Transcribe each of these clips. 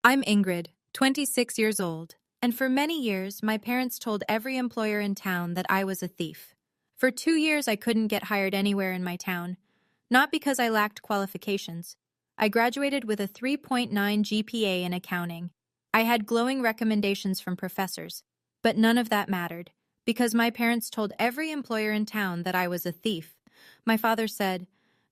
I'm Ingrid, 26 years old, and for many years my parents told every employer in town that I was a thief. For 2 years I couldn't get hired anywhere in my town, not because I lacked qualifications. I graduated with a 3.9 GPA in accounting. I had glowing recommendations from professors, but none of that mattered, because my parents told every employer in town that I was a thief. My father said,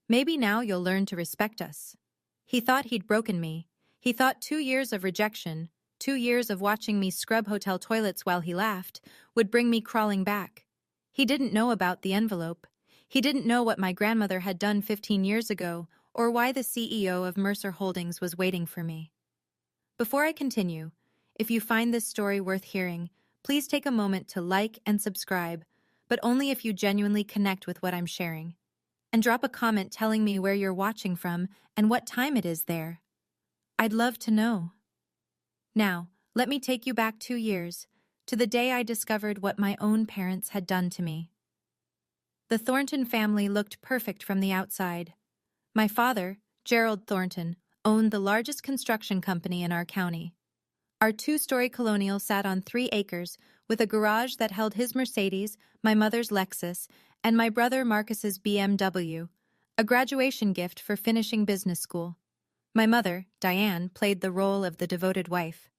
"Maybe now you'll learn to respect us." He thought he'd broken me. He thought 2 years of rejection, 2 years of watching me scrub hotel toilets while he laughed, would bring me crawling back. He didn't know about the envelope. He didn't know what my grandmother had done 15 years ago, or why the CEO of Mercer Holdings was waiting for me. Before I continue, if you find this story worth hearing, please take a moment to like and subscribe, but only if you genuinely connect with what I'm sharing. And drop a comment telling me where you're watching from and what time it is there. I'd love to know. Now, let me take you back 2 years, to the day I discovered what my own parents had done to me. The Thornton family looked perfect from the outside. My father, Gerald Thornton, owned the largest construction company in our county. Our 2-story colonial sat on 3 acres, with a garage that held his Mercedes, my mother's Lexus, and my brother Marcus's BMW, a graduation gift for finishing business school. My mother, Diane, played the role of the devoted wife.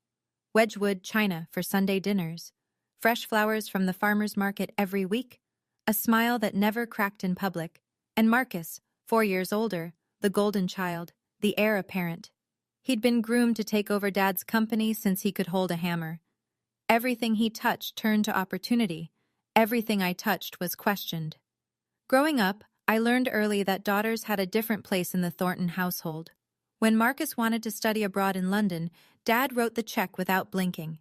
Wedgwood china for Sunday dinners, fresh flowers from the farmer's market every week, a smile that never cracked in public, and Marcus, 4 years older, the golden child, the heir apparent. He'd been groomed to take over Dad's company since he could hold a hammer. Everything he touched turned to opportunity. Everything I touched was questioned. Growing up, I learned early that daughters had a different place in the Thornton household. When Marcus wanted to study abroad in London, Dad wrote the check without blinking.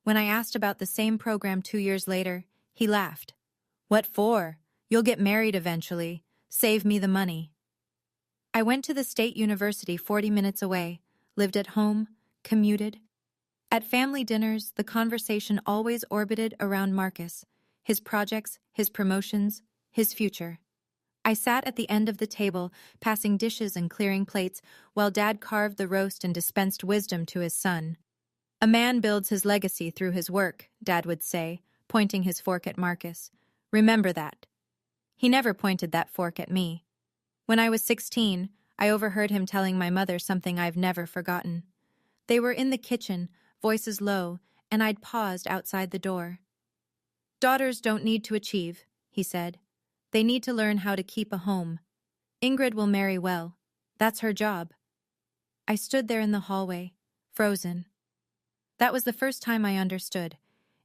When I asked about the same program 2 years later, he laughed. "What for? You'll get married eventually. Save me the money." I went to the state university 40 minutes away, lived at home, commuted. At family dinners, the conversation always orbited around Marcus, his projects, his promotions, his future. I sat at the end of the table, passing dishes and clearing plates, while Dad carved the roast and dispensed wisdom to his son. "A man builds his legacy through his work," Dad would say, pointing his fork at Marcus. "Remember that." He never pointed that fork at me. When I was 16, I overheard him telling my mother something I've never forgotten. They were in the kitchen, voices low, and I'd paused outside the door. "Daughters don't need to achieve," he said. "They need to learn how to keep a home. Ingrid will marry well. That's her job." I stood there in the hallway, frozen. That was the first time I understood.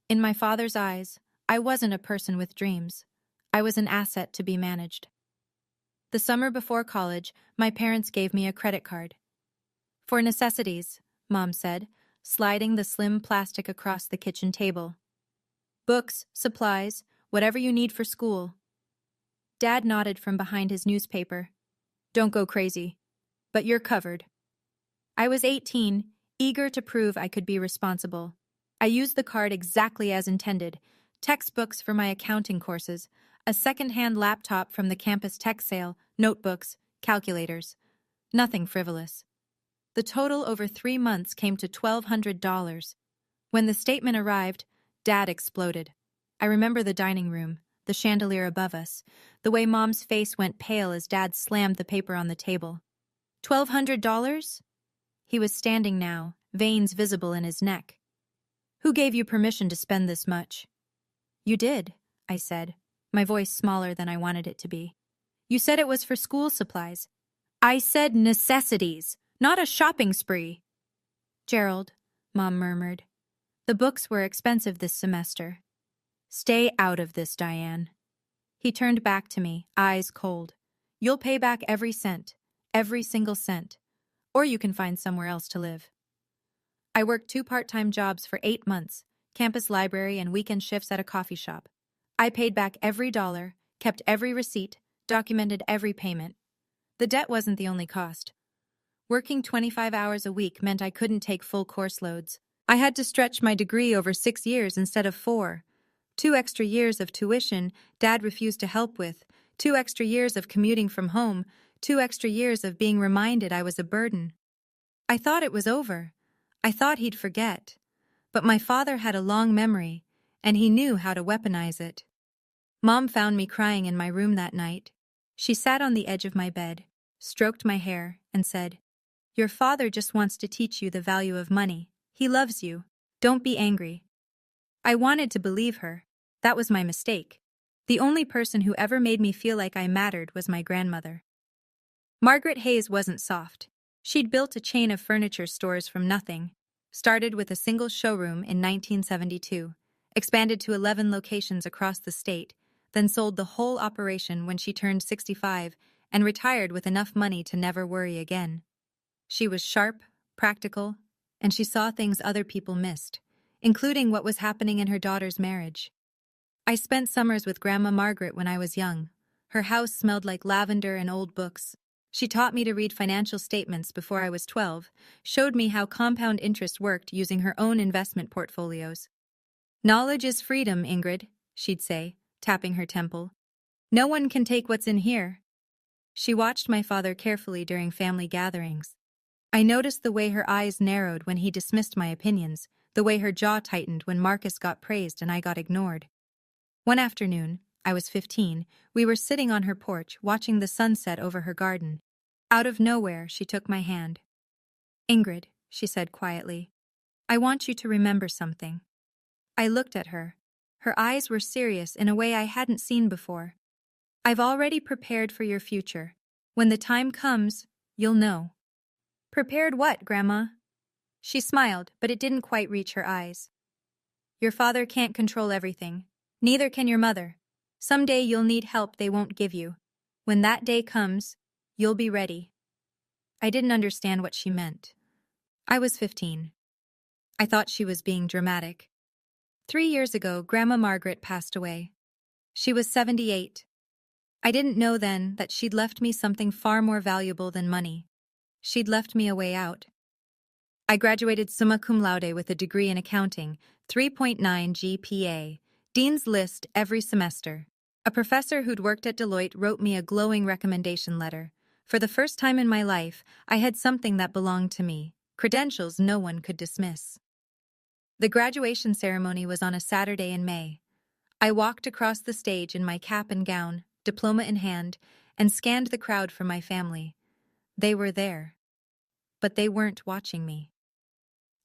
In my father's eyes, I wasn't a person with dreams. I was an asset to be managed. The summer before college, my parents gave me a credit card. "For necessities," Mom said, sliding the slim plastic across the kitchen table. "Books, supplies, whatever you need for school." Dad nodded from behind his newspaper. "Don't go crazy. But you're covered." I was 18, eager to prove I could be responsible. I used the card exactly as intended: textbooks for my accounting courses, a second-hand laptop from the campus tech sale, notebooks, calculators. Nothing frivolous. The total over 3 months came to $1,200. When the statement arrived, Dad exploded. I remember the dining room, the chandelier above us, the way Mom's face went pale as Dad slammed the paper on the table. $1,200? He was standing now, veins visible in his neck. "Who gave you permission to spend this much?" "You did," I said, my voice smaller than I wanted it to be. "You said it was for school supplies." "I said necessities, not a shopping spree." "Gerald," Mom murmured. "The books were expensive this semester." "Stay out of this, Diane." He turned back to me, eyes cold. "You'll pay back every cent, every single cent, or you can find somewhere else to live." I worked 2 part-time jobs for 8 months, campus library and weekend shifts at a coffee shop. I paid back every dollar, kept every receipt, documented every payment. The debt wasn't the only cost. Working 25 hours a week meant I couldn't take full course loads. I had to stretch my degree over 6 years instead of 4. 2 extra years of tuition Dad refused to help with, 2 extra years of commuting from home, 2 extra years of being reminded I was a burden. I thought it was over. I thought he'd forget, but my father had a long memory, and he knew how to weaponize it. Mom found me crying in my room that night. She sat on the edge of my bed, stroked my hair, and said, "Your father just wants to teach you the value of money. He loves you. Don't be angry." I wanted to believe her. That was my mistake. The only person who ever made me feel like I mattered was my grandmother. Margaret Hayes wasn't soft. She'd built a chain of furniture stores from nothing, started with a single showroom in 1972, expanded to 11 locations across the state, then sold the whole operation when she turned 65 and retired with enough money to never worry again. She was sharp, practical, and she saw things other people missed, including what was happening in her daughter's marriage. I spent summers with Grandma Margaret when I was young. Her house smelled like lavender and old books. She taught me to read financial statements before I was 12, showed me how compound interest worked using her own investment portfolios. "Knowledge is freedom, Ingrid," she'd say, tapping her temple. "No one can take what's in here." She watched my father carefully during family gatherings. I noticed the way her eyes narrowed when he dismissed my opinions, the way her jaw tightened when Marcus got praised and I got ignored. One afternoon, I was 15, we were sitting on her porch watching the sunset over her garden. Out of nowhere, she took my hand. "Ingrid," she said quietly, "I want you to remember something." I looked at her. Her eyes were serious in a way I hadn't seen before. "I've already prepared for your future. When the time comes, you'll know." "Prepared what, Grandma?" She smiled, but it didn't quite reach her eyes. "Your father can't control everything. Neither can your mother. Someday you'll need help they won't give you. When that day comes, you'll be ready." I didn't understand what she meant. I was 15. I thought she was being dramatic. 3 years ago, Grandma Margaret passed away. She was 78. I didn't know then that she'd left me something far more valuable than money. She'd left me a way out. I graduated summa cum laude with a degree in accounting, 3.9 GPA, Dean's List every semester. A professor who'd worked at Deloitte wrote me a glowing recommendation letter. For the first time in my life, I had something that belonged to me, credentials no one could dismiss. The graduation ceremony was on a Saturday in May. I walked across the stage in my cap and gown, diploma in hand, and scanned the crowd for my family. They were there. But they weren't watching me.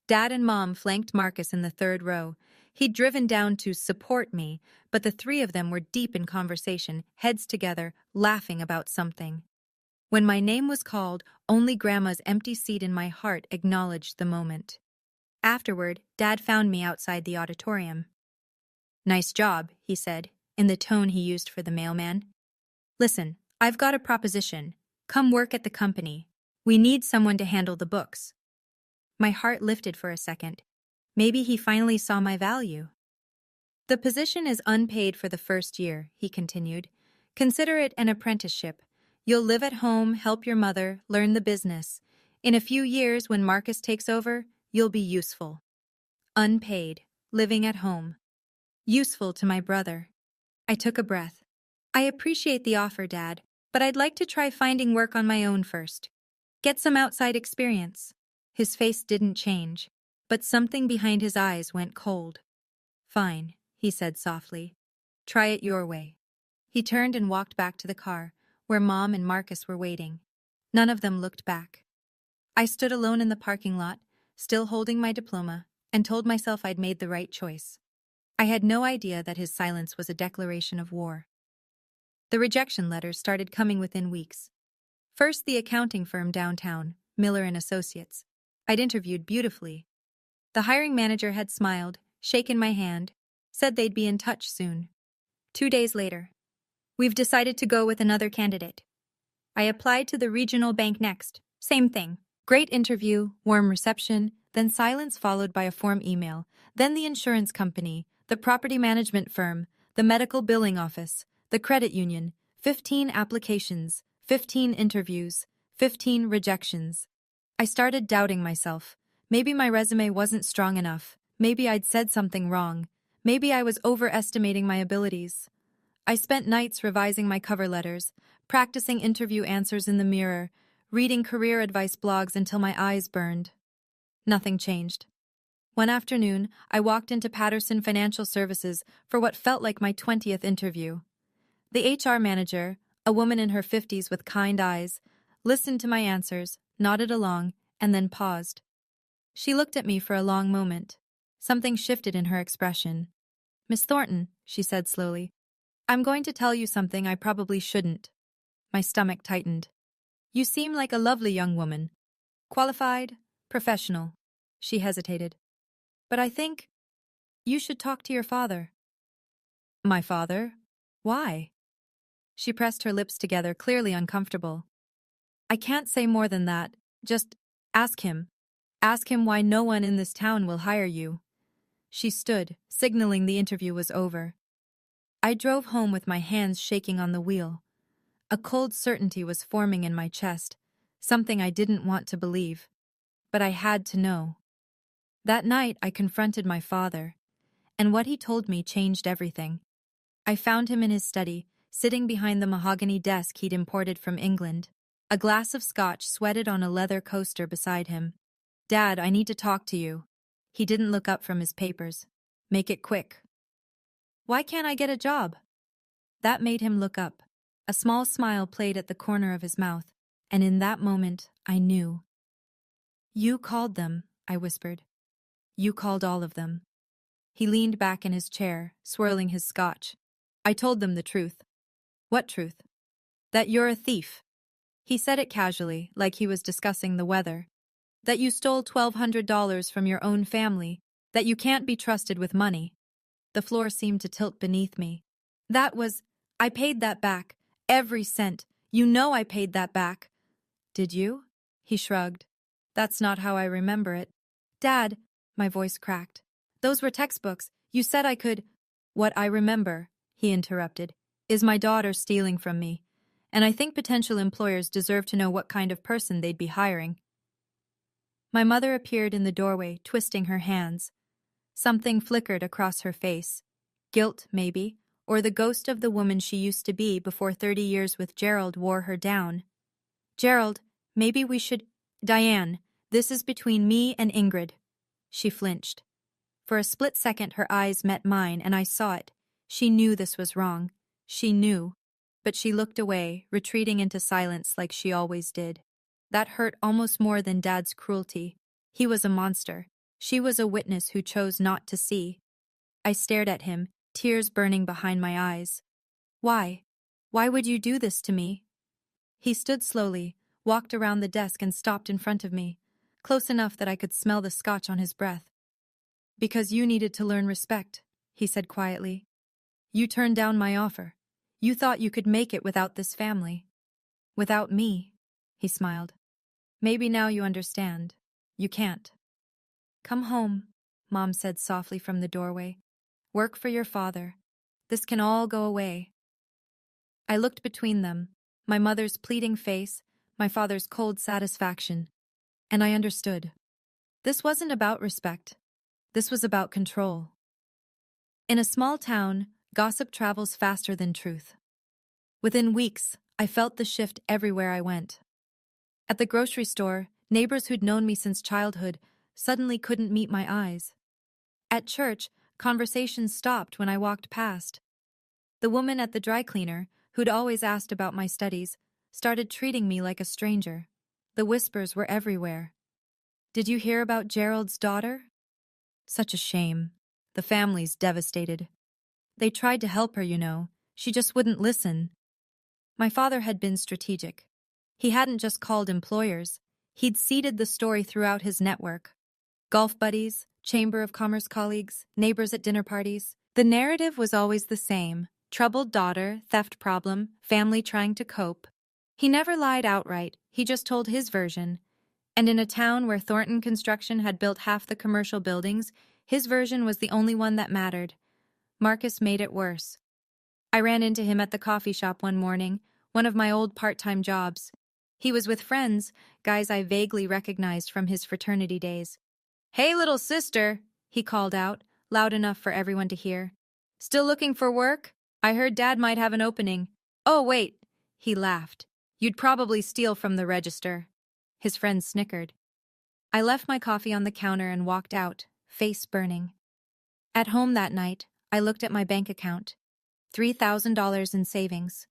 Dad and Mom flanked Marcus in the third row. He'd driven down to support me, but the three of them were deep in conversation, heads together, laughing about something. When my name was called, only Grandma's empty seat in my heart acknowledged the moment. Afterward, Dad found me outside the auditorium. "Nice job," he said, in the tone he used for the mailman. "Listen, I've got a proposition. Come work at the company. We need someone to handle the books." My heart lifted for a second. Maybe he finally saw my value. "The position is unpaid for the first year," he continued. "Consider it an apprenticeship. You'll live at home, help your mother, learn the business. In a few years, when Marcus takes over, you'll be useful." Unpaid, living at home. Useful to my brother. I took a breath. "I appreciate the offer, Dad, but I'd like to try finding work on my own first. Get some outside experience." His face didn't change, but something behind his eyes went cold. "Fine," he said softly. "Try it your way." He turned and walked back to the car, where Mom and Marcus were waiting. None of them looked back. I stood alone in the parking lot, still holding my diploma, and told myself I'd made the right choice. I had no idea that his silence was a declaration of war. The rejection letters started coming within weeks. First, the accounting firm downtown, Miller and Associates. I'd interviewed beautifully. The hiring manager had smiled, shaken my hand, said they'd be in touch soon. 2 days later, "We've decided to go with another candidate." I applied to the regional bank next. Same thing. Great interview, warm reception, then silence followed by a form email, then the insurance company, the property management firm, the medical billing office, the credit union, 15 applications, 15 interviews, 15 rejections. I started doubting myself. Maybe my resume wasn't strong enough. Maybe I'd said something wrong. Maybe I was overestimating my abilities. I spent nights revising my cover letters, practicing interview answers in the mirror, reading career advice blogs until my eyes burned. Nothing changed. One afternoon, I walked into Patterson Financial Services for what felt like my 20th interview. The HR manager, a woman in her 50s with kind eyes, listened to my answers, nodded along, and then paused. She looked at me for a long moment. Something shifted in her expression. "Miss Thornton," she said slowly, "I'm going to tell you something I probably shouldn't." My stomach tightened. "You seem like a lovely young woman. Qualified, professional." She hesitated. "But I think you should talk to your father." "My father? Why?" She pressed her lips together, clearly uncomfortable. "I can't say more than that. Just ask him. Ask him why no one in this town will hire you." She stood, signaling the interview was over. I drove home with my hands shaking on the wheel. A cold certainty was forming in my chest, something I didn't want to believe. But I had to know. That night I confronted my father, and what he told me changed everything. I found him in his study, sitting behind the mahogany desk he'd imported from England. A glass of scotch sweated on a leather coaster beside him. "Dad, I need to talk to you." He didn't look up from his papers. "Make it quick." "Why can't I get a job?" That made him look up. A small smile played at the corner of his mouth, and in that moment, I knew. "You called them," I whispered. "You called all of them." He leaned back in his chair, swirling his scotch. "I told them the truth." "What truth?" "That you're a thief." He said it casually, like he was discussing the weather. "That you stole $1,200 from your own family. That you can't be trusted with money." The floor seemed to tilt beneath me. I paid that back. Every cent. You know I paid that back." "Did you?" He shrugged. "That's not how I remember it." "Dad," my voice cracked. "Those were textbooks. You said I could—" "What I remember," he interrupted, "is my daughter stealing from me. And I think potential employers deserve to know what kind of person they'd be hiring." My mother appeared in the doorway, twisting her hands. Something flickered across her face. Guilt, maybe, or the ghost of the woman she used to be before 30 years with Gerald wore her down. "Gerald, maybe we should—" "Diane, this is between me and Ingrid." She flinched. For a split second her eyes met mine and I saw it. She knew this was wrong. She knew. But she looked away, retreating into silence like she always did. That hurt almost more than Dad's cruelty. He was a monster. She was a witness who chose not to see. I stared at him, tears burning behind my eyes. "Why? Why would you do this to me?" He stood slowly, walked around the desk and stopped in front of me, close enough that I could smell the scotch on his breath. "Because you needed to learn respect," he said quietly. "You turned down my offer. You thought you could make it without this family." "Without me," he smiled. "Maybe now you understand. You can't." "Come home," Mom said softly from the doorway. "Work for your father. This can all go away." I looked between them, my mother's pleading face, my father's cold satisfaction, and I understood. This wasn't about respect. This was about control. In a small town, gossip travels faster than truth. Within weeks, I felt the shift everywhere I went. At the grocery store, neighbors who'd known me since childhood suddenly couldn't meet my eyes. At church, conversations stopped when I walked past. The woman at the dry cleaner, who'd always asked about my studies, started treating me like a stranger. The whispers were everywhere. "Did you hear about Gerald's daughter?" Such a shame. The family's devastated. They tried to help her, you know. She just wouldn't listen. My father had been strategic. He hadn't just called employers. He'd seeded the story throughout his network. Golf buddies, Chamber of Commerce colleagues, neighbors at dinner parties. The narrative was always the same. Troubled daughter, theft problem, family trying to cope. He never lied outright, he just told his version. And in a town where Thornton Construction had built half the commercial buildings, his version was the only one that mattered. Marcus made it worse. I ran into him at the coffee shop one morning, one of my old part-time jobs. He was with friends, guys I vaguely recognized from his fraternity days. "Hey, little sister," he called out, loud enough for everyone to hear. "Still looking for work? I heard Dad might have an opening." "Oh, wait," he laughed. "You'd probably steal from the register." His friends snickered. I left my coffee on the counter and walked out, face burning. At home that night, I looked at my bank account. $3,000 in savings.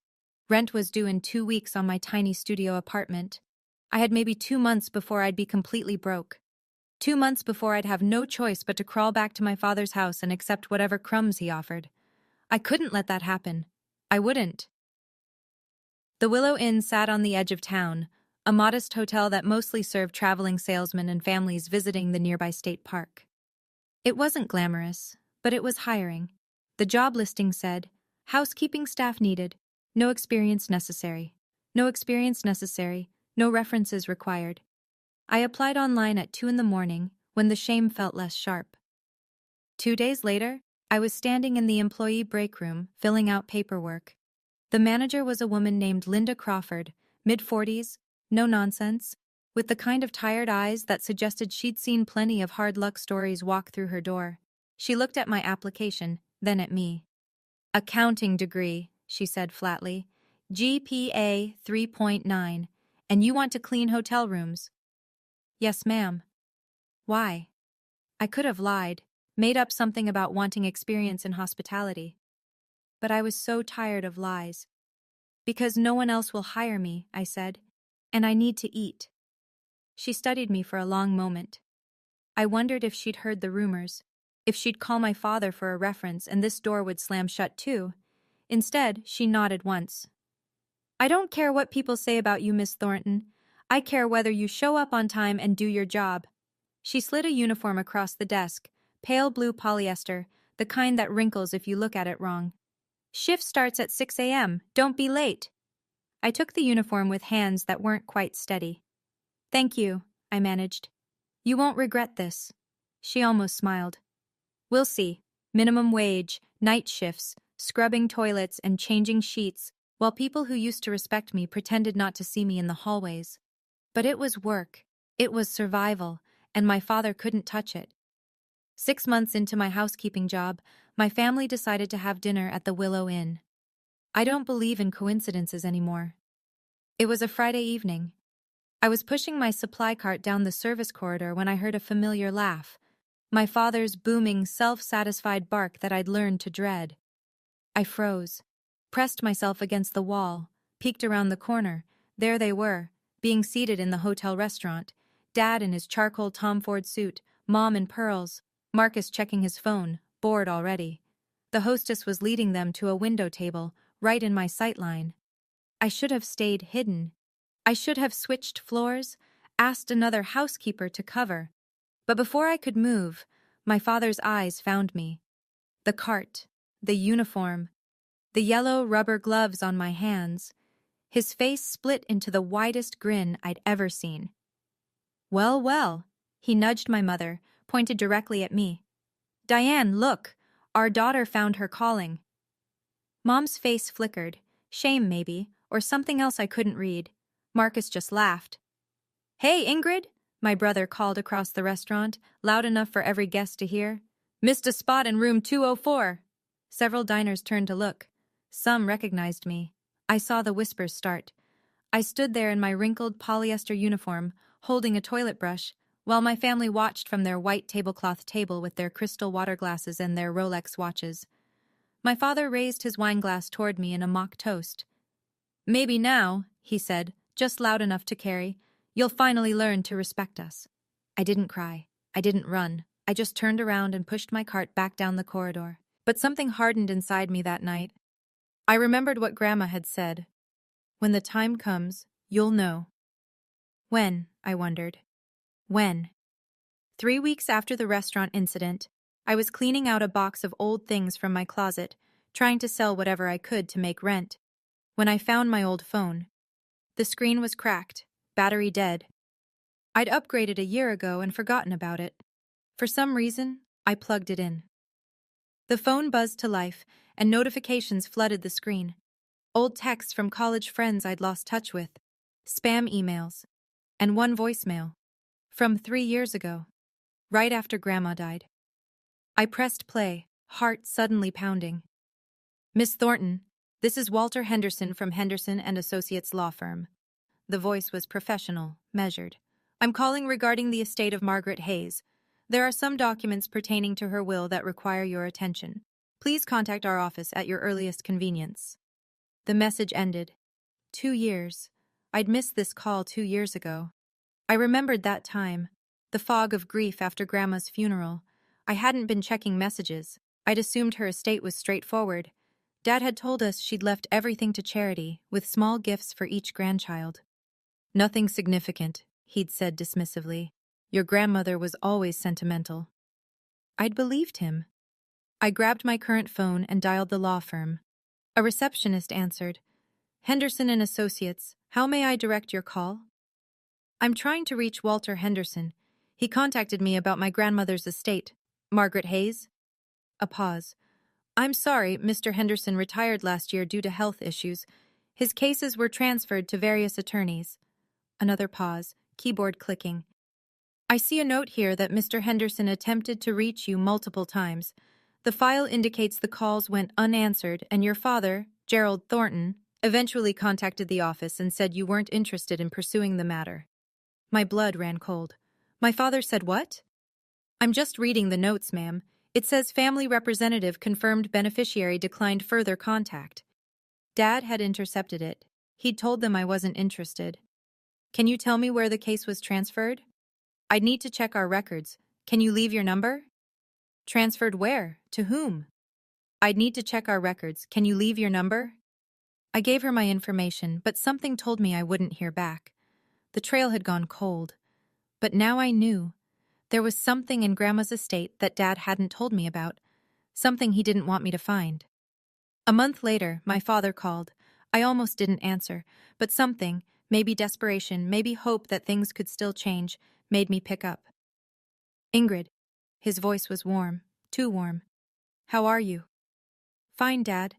Rent was due in 2 weeks on my tiny studio apartment. I had maybe 2 months before I'd be completely broke. 2 months before I'd have no choice but to crawl back to my father's house and accept whatever crumbs he offered. I couldn't let that happen. I wouldn't. The Willow Inn sat on the edge of town, a modest hotel that mostly served traveling salesmen and families visiting the nearby state park. It wasn't glamorous, but it was hiring. The job listing said, housekeeping staff needed, no experience necessary. No experience necessary, no references required. I applied online at 2 in the morning when the shame felt less sharp. 2 days later, I was standing in the employee break room, filling out paperwork. The manager was a woman named Linda Crawford, mid-40s, no nonsense, with the kind of tired eyes that suggested she'd seen plenty of hard luck stories walk through her door. She looked at my application, then at me. Accounting degree, she said flatly. GPA 3.9, and you want to clean hotel rooms? Yes, ma'am. Why? I could have lied, made up something about wanting experience in hospitality. But I was so tired of lies. Because no one else will hire me, I said, and I need to eat. She studied me for a long moment. I wondered if she'd heard the rumors, if she'd call my father for a reference and this door would slam shut too. Instead, she nodded once. I don't care what people say about you, Miss Thornton. I care whether you show up on time and do your job. She slid a uniform across the desk, pale blue polyester, the kind that wrinkles if you look at it wrong. Shift starts at 6 a.m. Don't be late. I took the uniform with hands that weren't quite steady. Thank you, I managed. You won't regret this. She almost smiled. We'll see. Minimum wage, night shifts, scrubbing toilets and changing sheets, while people who used to respect me pretended not to see me in the hallways. But it was work. It was survival, and my father couldn't touch it. 6 months into my housekeeping job, my family decided to have dinner at the Willow Inn. I don't believe in coincidences anymore. It was a Friday evening. I was pushing my supply cart down the service corridor when I heard a familiar laugh, my father's booming, self-satisfied bark that I'd learned to dread. I froze, pressed myself against the wall, peeked around the corner. There they were, being seated in the hotel restaurant, Dad in his charcoal Tom Ford suit, Mom in pearls, Marcus checking his phone, bored already. The hostess was leading them to a window table, right in my sightline. I should have stayed hidden. I should have switched floors, asked another housekeeper to cover. But before I could move, my father's eyes found me. The cart, the uniform, the yellow rubber gloves on my hands. His face split into the widest grin I'd ever seen. Well, well, he nudged my mother, pointed directly at me. Diane, look, our daughter found her calling. Mom's face flickered, shame maybe, or something else I couldn't read. Marcus just laughed. Hey, Ingrid, my brother called across the restaurant, loud enough for every guest to hear. Missed a spot in room 204. Several diners turned to look. Some recognized me. I saw the whispers start. I stood there in my wrinkled polyester uniform, holding a toilet brush, while my family watched from their white tablecloth table with their crystal water glasses and their Rolex watches. My father raised his wineglass toward me in a mock toast. Maybe now, he said, just loud enough to carry, you'll finally learn to respect us. I didn't cry. I didn't run. I just turned around and pushed my cart back down the corridor. But something hardened inside me that night. I remembered what Grandma had said. When the time comes, you'll know. When, I wondered. When? 3 weeks after the restaurant incident, I was cleaning out a box of old things from my closet, trying to sell whatever I could to make rent, when I found my old phone. The screen was cracked, battery dead. I'd upgraded a year ago and forgotten about it. For some reason, I plugged it in. The phone buzzed to life, and notifications flooded the screen. Old texts from college friends I'd lost touch with, spam emails, and one voicemail. From 3 years ago, right after Grandma died. I pressed play, heart suddenly pounding. Miss Thornton, this is Walter Henderson from Henderson and Associates Law Firm. The voice was professional, measured. I'm calling regarding the estate of Margaret Hayes. There are some documents pertaining to her will that require your attention. Please contact our office at your earliest convenience. The message ended. 2 years. I'd missed this call 2 years ago. I remembered that time. The fog of grief after Grandma's funeral. I hadn't been checking messages. I'd assumed her estate was straightforward. Dad had told us she'd left everything to charity, with small gifts for each grandchild. Nothing significant, he'd said dismissively. Your grandmother was always sentimental. I'd believed him. I grabbed my current phone and dialed the law firm. A receptionist answered. Henderson and Associates, how may I direct your call? I'm trying to reach Walter Henderson. He contacted me about my grandmother's estate. Margaret Hayes? A pause. I'm sorry, Mr. Henderson retired last year due to health issues. His cases were transferred to various attorneys. Another pause, keyboard clicking. I see a note here that Mr. Henderson attempted to reach you multiple times. The file indicates the calls went unanswered and your father, Gerald Thornton, eventually contacted the office and said you weren't interested in pursuing the matter. My blood ran cold. My father said what? I'm just reading the notes, ma'am. It says family representative confirmed beneficiary declined further contact. Dad had intercepted it. He'd told them I wasn't interested. Can you tell me where the case was transferred? I'd need to check our records. Can you leave your number? Transferred where? To whom? I'd need to check our records. Can you leave your number? I gave her my information, but something told me I wouldn't hear back. The trail had gone cold. But now I knew. There was something in Grandma's estate that Dad hadn't told me about. Something he didn't want me to find. A month later, my father called. I almost didn't answer, but something, maybe desperation, maybe hope that things could still change, made me pick up. Ingrid. His voice was warm, too warm. How are you? Fine, Dad.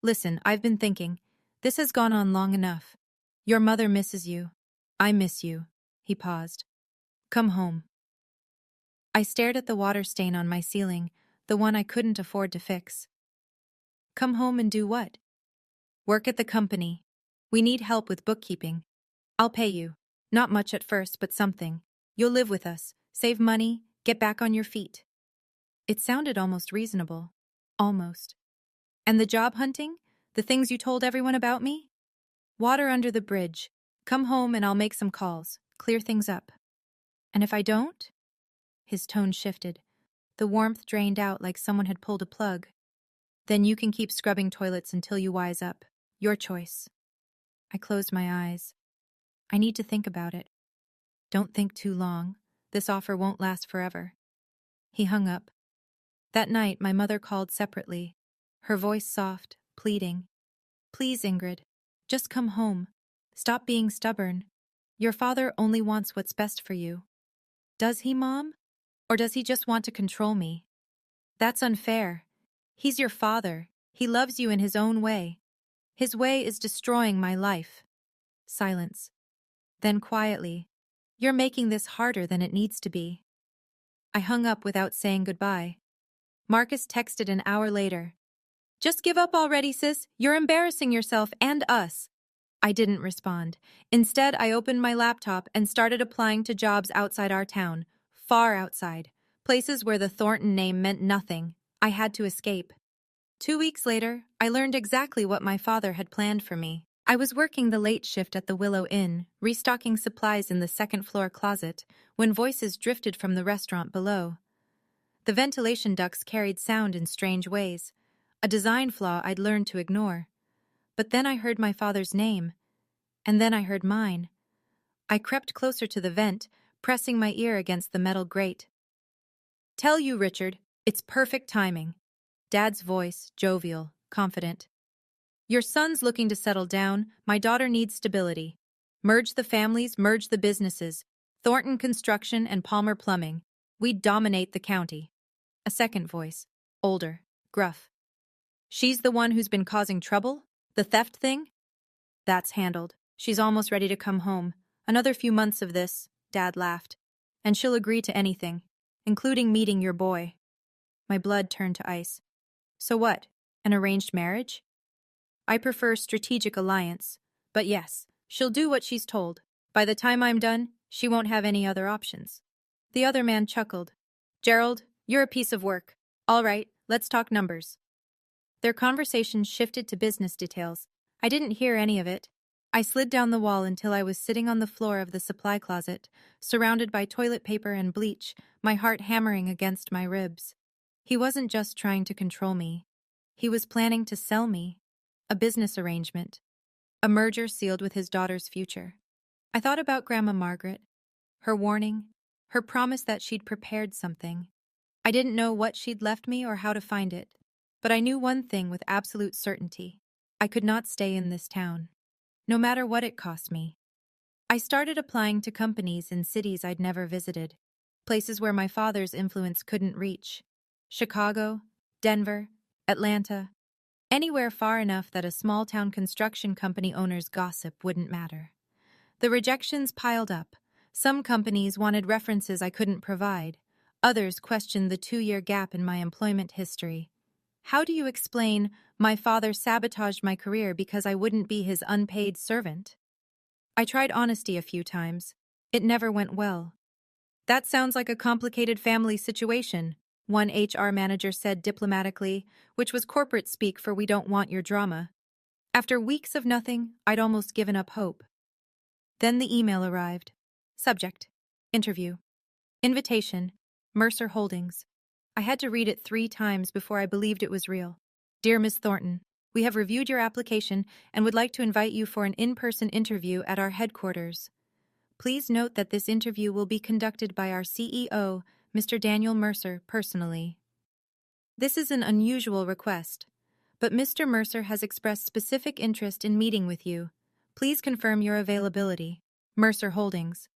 Listen, I've been thinking. This has gone on long enough. Your mother misses you. I miss you. He paused. Come home. I stared at the water stain on my ceiling, the one I couldn't afford to fix. Come home and do what? Work at the company. We need help with bookkeeping. I'll pay you. Not much at first, but something. You'll live with us, save money, get back on your feet. It sounded almost reasonable. Almost. And the job hunting? The things you told everyone about me? Water under the bridge. Come home and I'll make some calls, clear things up. And if I don't? His tone shifted. The warmth drained out like someone had pulled a plug. Then you can keep scrubbing toilets until you wise up. Your choice. I closed my eyes. I need to think about it. Don't think too long. This offer won't last forever. He hung up. That night, my mother called separately, her voice soft, pleading. Please, Ingrid, just come home. Stop being stubborn. Your father only wants what's best for you. Does he, Mom? Or does he just want to control me? That's unfair. He's your father. He loves you in his own way. His way is destroying my life. Silence. Then quietly, you're making this harder than it needs to be. I hung up without saying goodbye. Marcus texted an hour later. Just give up already, sis. You're embarrassing yourself and us. I didn't respond. Instead, I opened my laptop and started applying to jobs outside our town, far outside, places where the Thornton name meant nothing. I had to escape. 2 weeks later, I learned exactly what my father had planned for me. I was working the late shift at the Willow Inn, restocking supplies in the second-floor closet, when voices drifted from the restaurant below. The ventilation ducts carried sound in strange ways, a design flaw I'd learned to ignore. But then I heard my father's name, and then I heard mine. I crept closer to the vent, pressing my ear against the metal grate. Tell you, Richard, it's perfect timing. Dad's voice, jovial, confident. Your son's looking to settle down, my daughter needs stability. Merge the families, merge the businesses. Thornton Construction and Palmer Plumbing. We dominate the county. A second voice, older, gruff. She's the one who's been causing trouble? The theft thing? That's handled. She's almost ready to come home. Another few months of this, Dad laughed. And she'll agree to anything, including meeting your boy. My blood turned to ice. So what? An arranged marriage? I prefer strategic alliance. But yes, she'll do what she's told. By the time I'm done, She won't have any other options. The other man chuckled. Gerald, you're a piece of work. All right, let's talk numbers. Their conversation shifted to business details. I didn't hear any of it. I slid down the wall until I was sitting on the floor of the supply closet, surrounded by toilet paper and bleach, my heart hammering against my ribs. He wasn't just trying to control me. He was planning to sell me. A business arrangement. A merger sealed with his daughter's future. I thought about Grandma Margaret, her warning, her promise that she'd prepared something. I didn't know what she'd left me or how to find it, but I knew one thing with absolute certainty. I could not stay in this town, no matter what it cost me. I started applying to companies in cities I'd never visited, places where my father's influence couldn't reach. Chicago, Denver, Atlanta, anywhere far enough that a small-town construction company owner's gossip wouldn't matter. The rejections piled up. Some companies wanted references I couldn't provide. Others questioned the 2-year gap in my employment history. How do you explain my father sabotaged my career because I wouldn't be his unpaid servant? I tried honesty a few times. It never went well. That sounds like a complicated family situation, one HR manager said diplomatically, which was corporate speak for we don't want your drama. After weeks of nothing, I'd almost given up hope. Then the email arrived. Subject: Interview. Invitation: Mercer Holdings. I had to read it 3 times before I believed it was real. Dear Ms. Thornton, we have reviewed your application and would like to invite you for an in-person interview at our headquarters. Please note that this interview will be conducted by our CEO, Mr. Daniel Mercer, personally. This is an unusual request, but Mr. Mercer has expressed specific interest in meeting with you. Please confirm your availability. Mercer Holdings.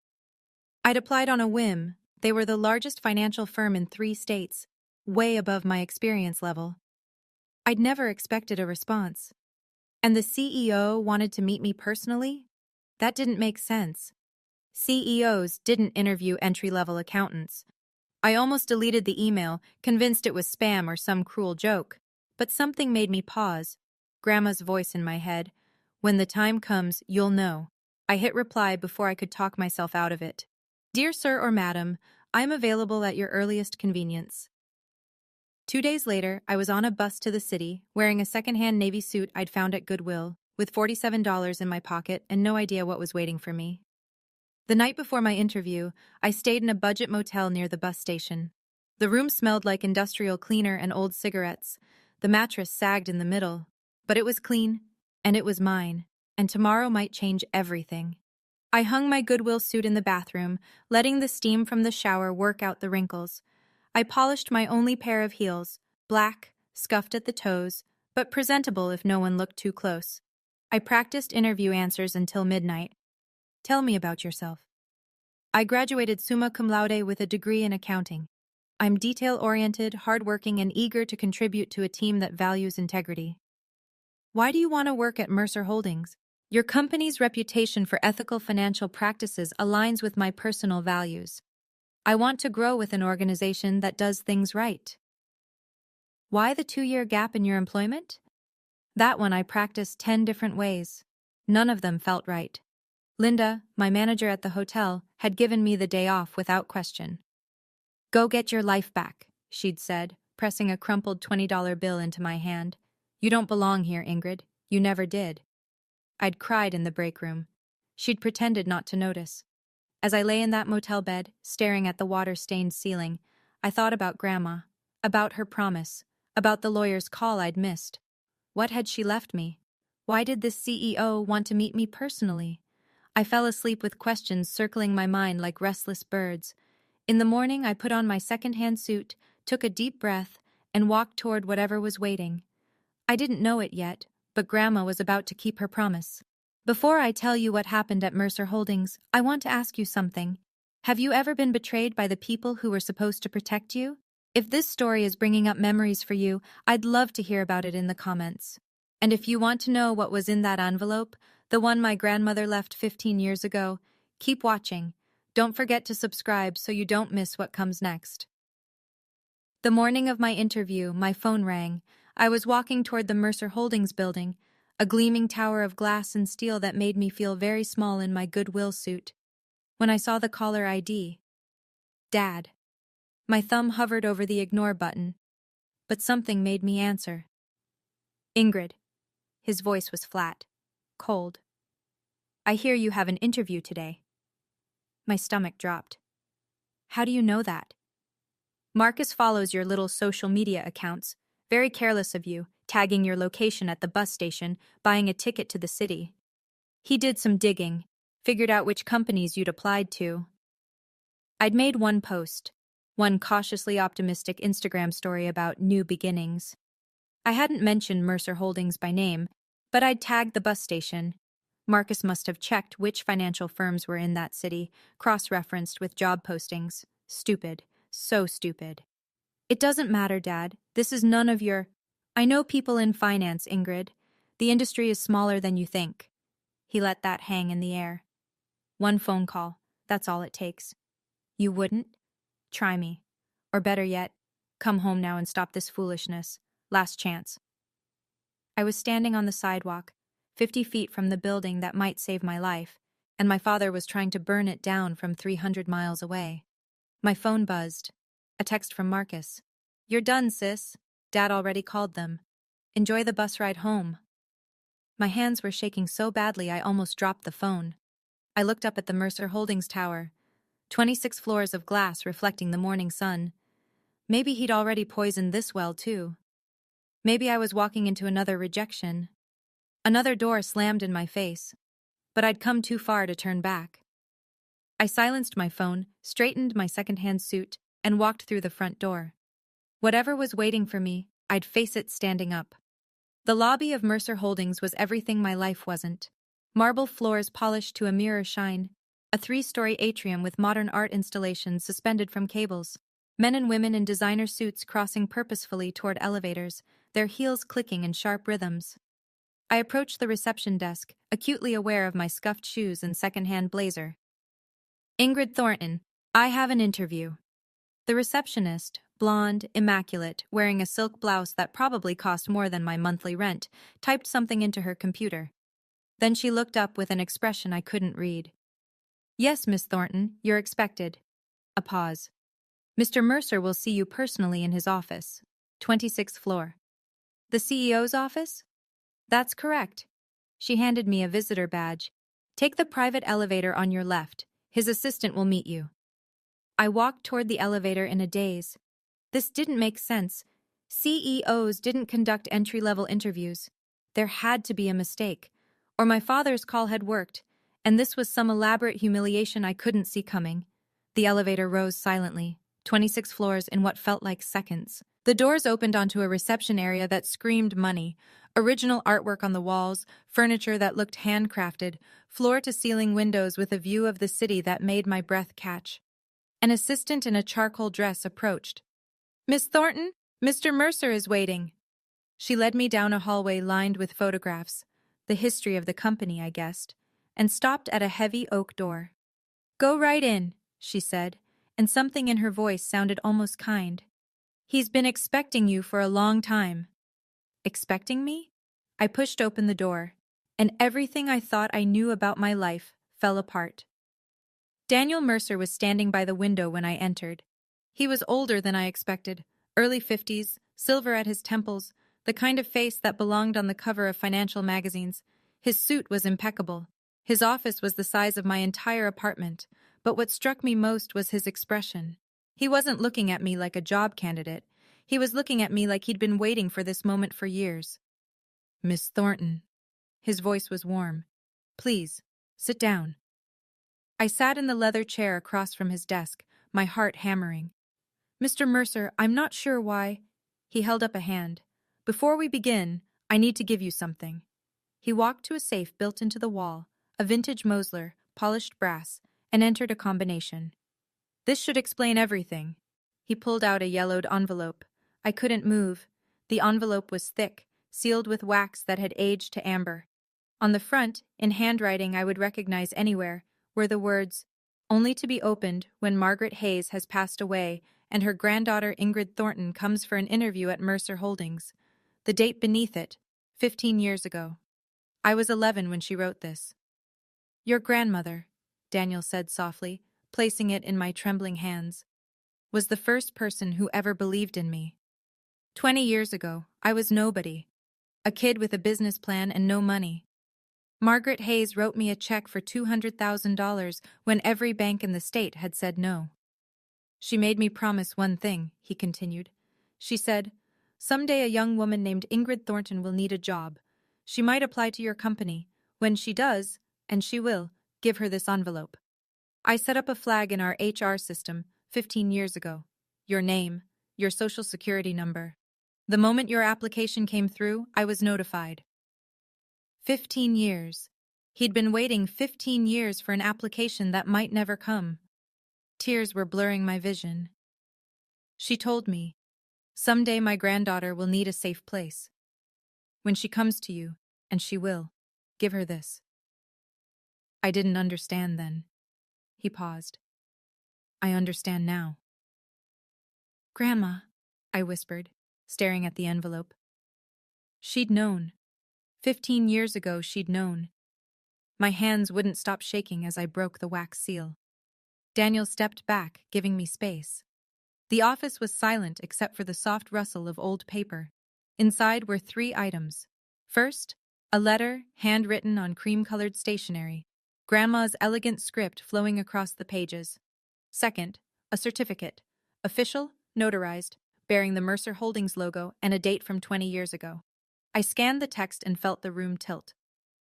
I'd applied on a whim. They were the largest financial firm in 3 states, way above my experience level. I'd never expected a response. And the CEO wanted to meet me personally? That didn't make sense. CEOs didn't interview entry-level accountants. I almost deleted the email, convinced it was spam or some cruel joke. But something made me pause. Grandma's voice in my head. When the time comes, you'll know. I hit reply before I could talk myself out of it. Dear Sir or Madam, I'm available at your earliest convenience. 2 days later, I was on a bus to the city, wearing a second-hand navy suit I'd found at Goodwill, with $47 in my pocket and no idea what was waiting for me. The night before my interview, I stayed in a budget motel near the bus station. The room smelled like industrial cleaner and old cigarettes. The mattress sagged in the middle. But it was clean, and it was mine, and tomorrow might change everything. I hung my Goodwill suit in the bathroom, letting the steam from the shower work out the wrinkles. I polished my only pair of heels, black, scuffed at the toes, but presentable if no one looked too close. I practiced interview answers until midnight. Tell me about yourself. I graduated summa cum laude with a degree in accounting. I'm detail-oriented, hardworking, and eager to contribute to a team that values integrity. Why do you want to work at Mercer Holdings? Your company's reputation for ethical financial practices aligns with my personal values. I want to grow with an organization that does things right. Why the 2-year gap in your employment? That one I practiced 10 different ways. None of them felt right. Linda, my manager at the hotel, had given me the day off without question. Go get your life back, she'd said, pressing a crumpled $20 bill into my hand. You don't belong here, Ingrid. You never did. I'd cried in the break room. She'd pretended not to notice. As I lay in that motel bed, staring at the water-stained ceiling, I thought about Grandma, about her promise, about the lawyer's call I'd missed. What had she left me? Why did this CEO want to meet me personally? I fell asleep with questions circling my mind like restless birds. In the morning, I put on my second-hand suit, took a deep breath, and walked toward whatever was waiting. I didn't know it yet, but Grandma was about to keep her promise. Before I tell you what happened at Mercer Holdings, I want to ask you something. Have you ever been betrayed by the people who were supposed to protect you? If this story is bringing up memories for you, I'd love to hear about it in the comments. And if you want to know what was in that envelope, the one my grandmother left 15 years ago, keep watching. Don't forget to subscribe so you don't miss what comes next. The morning of my interview, my phone rang. I was walking toward the Mercer Holdings building, a gleaming tower of glass and steel that made me feel very small in my Goodwill suit. when I saw the caller ID. Dad. My thumb hovered over the ignore button, but something made me answer. Ingrid. His voice was flat, cold. I hear you have an interview today. My stomach dropped. How do you know that? Marcus follows your little social media accounts. Very careless of you, tagging your location at the bus station, buying a ticket to the city. He did some digging, figured out which companies you'd applied to. I'd made one post, one cautiously optimistic Instagram story about new beginnings. I hadn't mentioned Mercer Holdings by name, but I'd tagged the bus station. Marcus must have checked which financial firms were in that city, cross-referenced with job postings. Stupid. So stupid. It doesn't matter, Dad. This is none of your... I know people in finance, Ingrid. The industry is smaller than you think. He let that hang in the air. One phone call. That's all it takes. You wouldn't? Try me. Or better yet, come home now and stop this foolishness. Last chance. I was standing on the sidewalk, 50 feet from the building that might save my life, and my father was trying to burn it down from 300 miles away. My phone buzzed. A text from Marcus. You're done, sis. Dad already called them. Enjoy the bus ride home. My hands were shaking so badly I almost dropped the phone. I looked up at the Mercer Holdings tower. 26 floors of glass reflecting the morning sun. Maybe he'd already poisoned this well, too. Maybe I was walking into another rejection. Another door slammed in my face, but I'd come too far to turn back. I silenced my phone, straightened my second-hand suit, and walked through the front door. Whatever was waiting for me, I'd face it standing up. The lobby of Mercer Holdings was everything my life wasn't. Marble floors polished to a mirror shine, a 3-story atrium with modern art installations suspended from cables, men and women in designer suits crossing purposefully toward elevators, their heels clicking in sharp rhythms. I approached the reception desk, acutely aware of my scuffed shoes and second-hand blazer. Ingrid Thornton, I have an interview. The receptionist, blonde, immaculate, wearing a silk blouse that probably cost more than my monthly rent, typed something into her computer. Then she looked up with an expression I couldn't read. Yes, Miss Thornton, you're expected. A pause. Mr. Mercer will see you personally in his office, 26th floor. The CEO's office? That's correct. She handed me a visitor badge. Take the private elevator on your left. His assistant will meet you. I walked toward the elevator in a daze. This didn't make sense. CEOs didn't conduct entry-level interviews. There had to be a mistake. Or my father's call had worked, and this was some elaborate humiliation I couldn't see coming. The elevator rose silently, 26 floors in what felt like seconds. The doors opened onto a reception area that screamed money. Original artwork on the walls, furniture that looked handcrafted, floor-to-ceiling windows with a view of the city that made my breath catch. An assistant in a charcoal dress approached. Miss Thornton, Mr. Mercer is waiting. She led me down a hallway lined with photographs, the history of the company, I guessed, and stopped at a heavy oak door. Go right in, she said, and something in her voice sounded almost kind. He's been expecting you for a long time. Expecting me? I pushed open the door, and everything I thought I knew about my life fell apart. Daniel Mercer was standing by the window when I entered. He was older than I expected, early 50s, silver at his temples, the kind of face that belonged on the cover of financial magazines. His suit was impeccable. His office was the size of my entire apartment, but what struck me most was his expression. He wasn't looking at me like a job candidate. He was looking at me like he'd been waiting for this moment for years. Miss Thornton. His voice was warm. Please, sit down. I sat in the leather chair across from his desk, my heart hammering. Mr. Mercer, I'm not sure why. He held up a hand. Before we begin, I need to give you something. He walked to a safe built into the wall, a vintage Mosler, polished brass, and entered a combination. This should explain everything. He pulled out a yellowed envelope. I couldn't move. The envelope was thick, sealed with wax that had aged to amber. On the front, in handwriting I would recognize anywhere, were the words, "Only to be opened when Margaret Hayes has passed away and her granddaughter Ingrid Thornton comes for an interview at Mercer Holdings." The date beneath it, 15 years ago. I was 11 when she wrote this. Your grandmother, Daniel said softly, placing it in my trembling hands, was the first person who ever believed in me. 20 years ago, I was nobody. A kid with a business plan and no money. Margaret Hayes wrote me a check for $200,000 when every bank in the state had said no. She made me promise one thing, he continued. She said, "Someday a young woman named Ingrid Thornton will need a job. She might apply to your company. When she does, and she will, give her this envelope." I set up a flag in our HR system 15 years ago. Your name, your social security number. The moment your application came through, I was notified. 15 years. He'd been waiting 15 years for an application that might never come. Tears were blurring my vision. She told me, "Someday my granddaughter will need a safe place. When she comes to you, and she will, give her this." I didn't understand then. He paused. I understand now. "Grandma," I whispered, staring at the envelope. She'd known. 15 years ago she'd known. My hands wouldn't stop shaking as I broke the wax seal. Daniel stepped back, giving me space. The office was silent except for the soft rustle of old paper. Inside were 3 items. First, a letter, handwritten on cream-colored stationery, Grandma's elegant script flowing across the pages. Second, a certificate, official, notarized, bearing the Mercer Holdings logo and a date from 20 years ago. I scanned the text and felt the room tilt.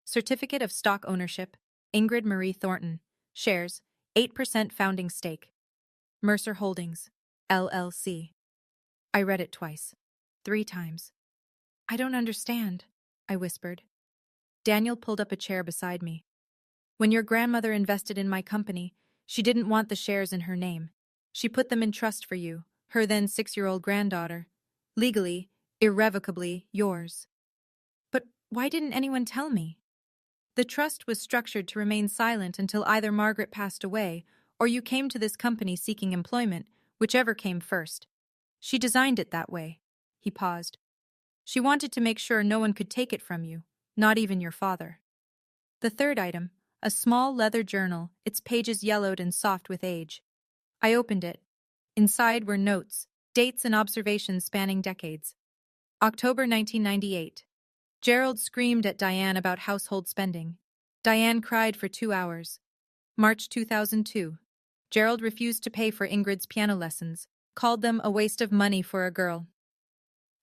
Certificate of stock ownership, Ingrid Marie Thornton. Shares, 8% founding stake. Mercer Holdings, LLC. I read it twice. 3 times. "I don't understand," I whispered. Daniel pulled up a chair beside me. "When your grandmother invested in my company, she didn't want the shares in her name. She put them in trust for you, her then 6-year-old granddaughter. Legally, irrevocably yours." "But why didn't anyone tell me?" "The trust was structured to remain silent until either Margaret passed away or you came to this company seeking employment, whichever came first. She designed it that way." He paused. "She wanted to make sure no one could take it from you, not even your father." The third item, a small leather journal, its pages yellowed and soft with age. I opened it. Inside were notes, dates and observations spanning decades. October 1998. Gerald screamed at Diane about household spending. Diane cried for 2 hours. March 2002. Gerald refused to pay for Ingrid's piano lessons, called them a waste of money for a girl.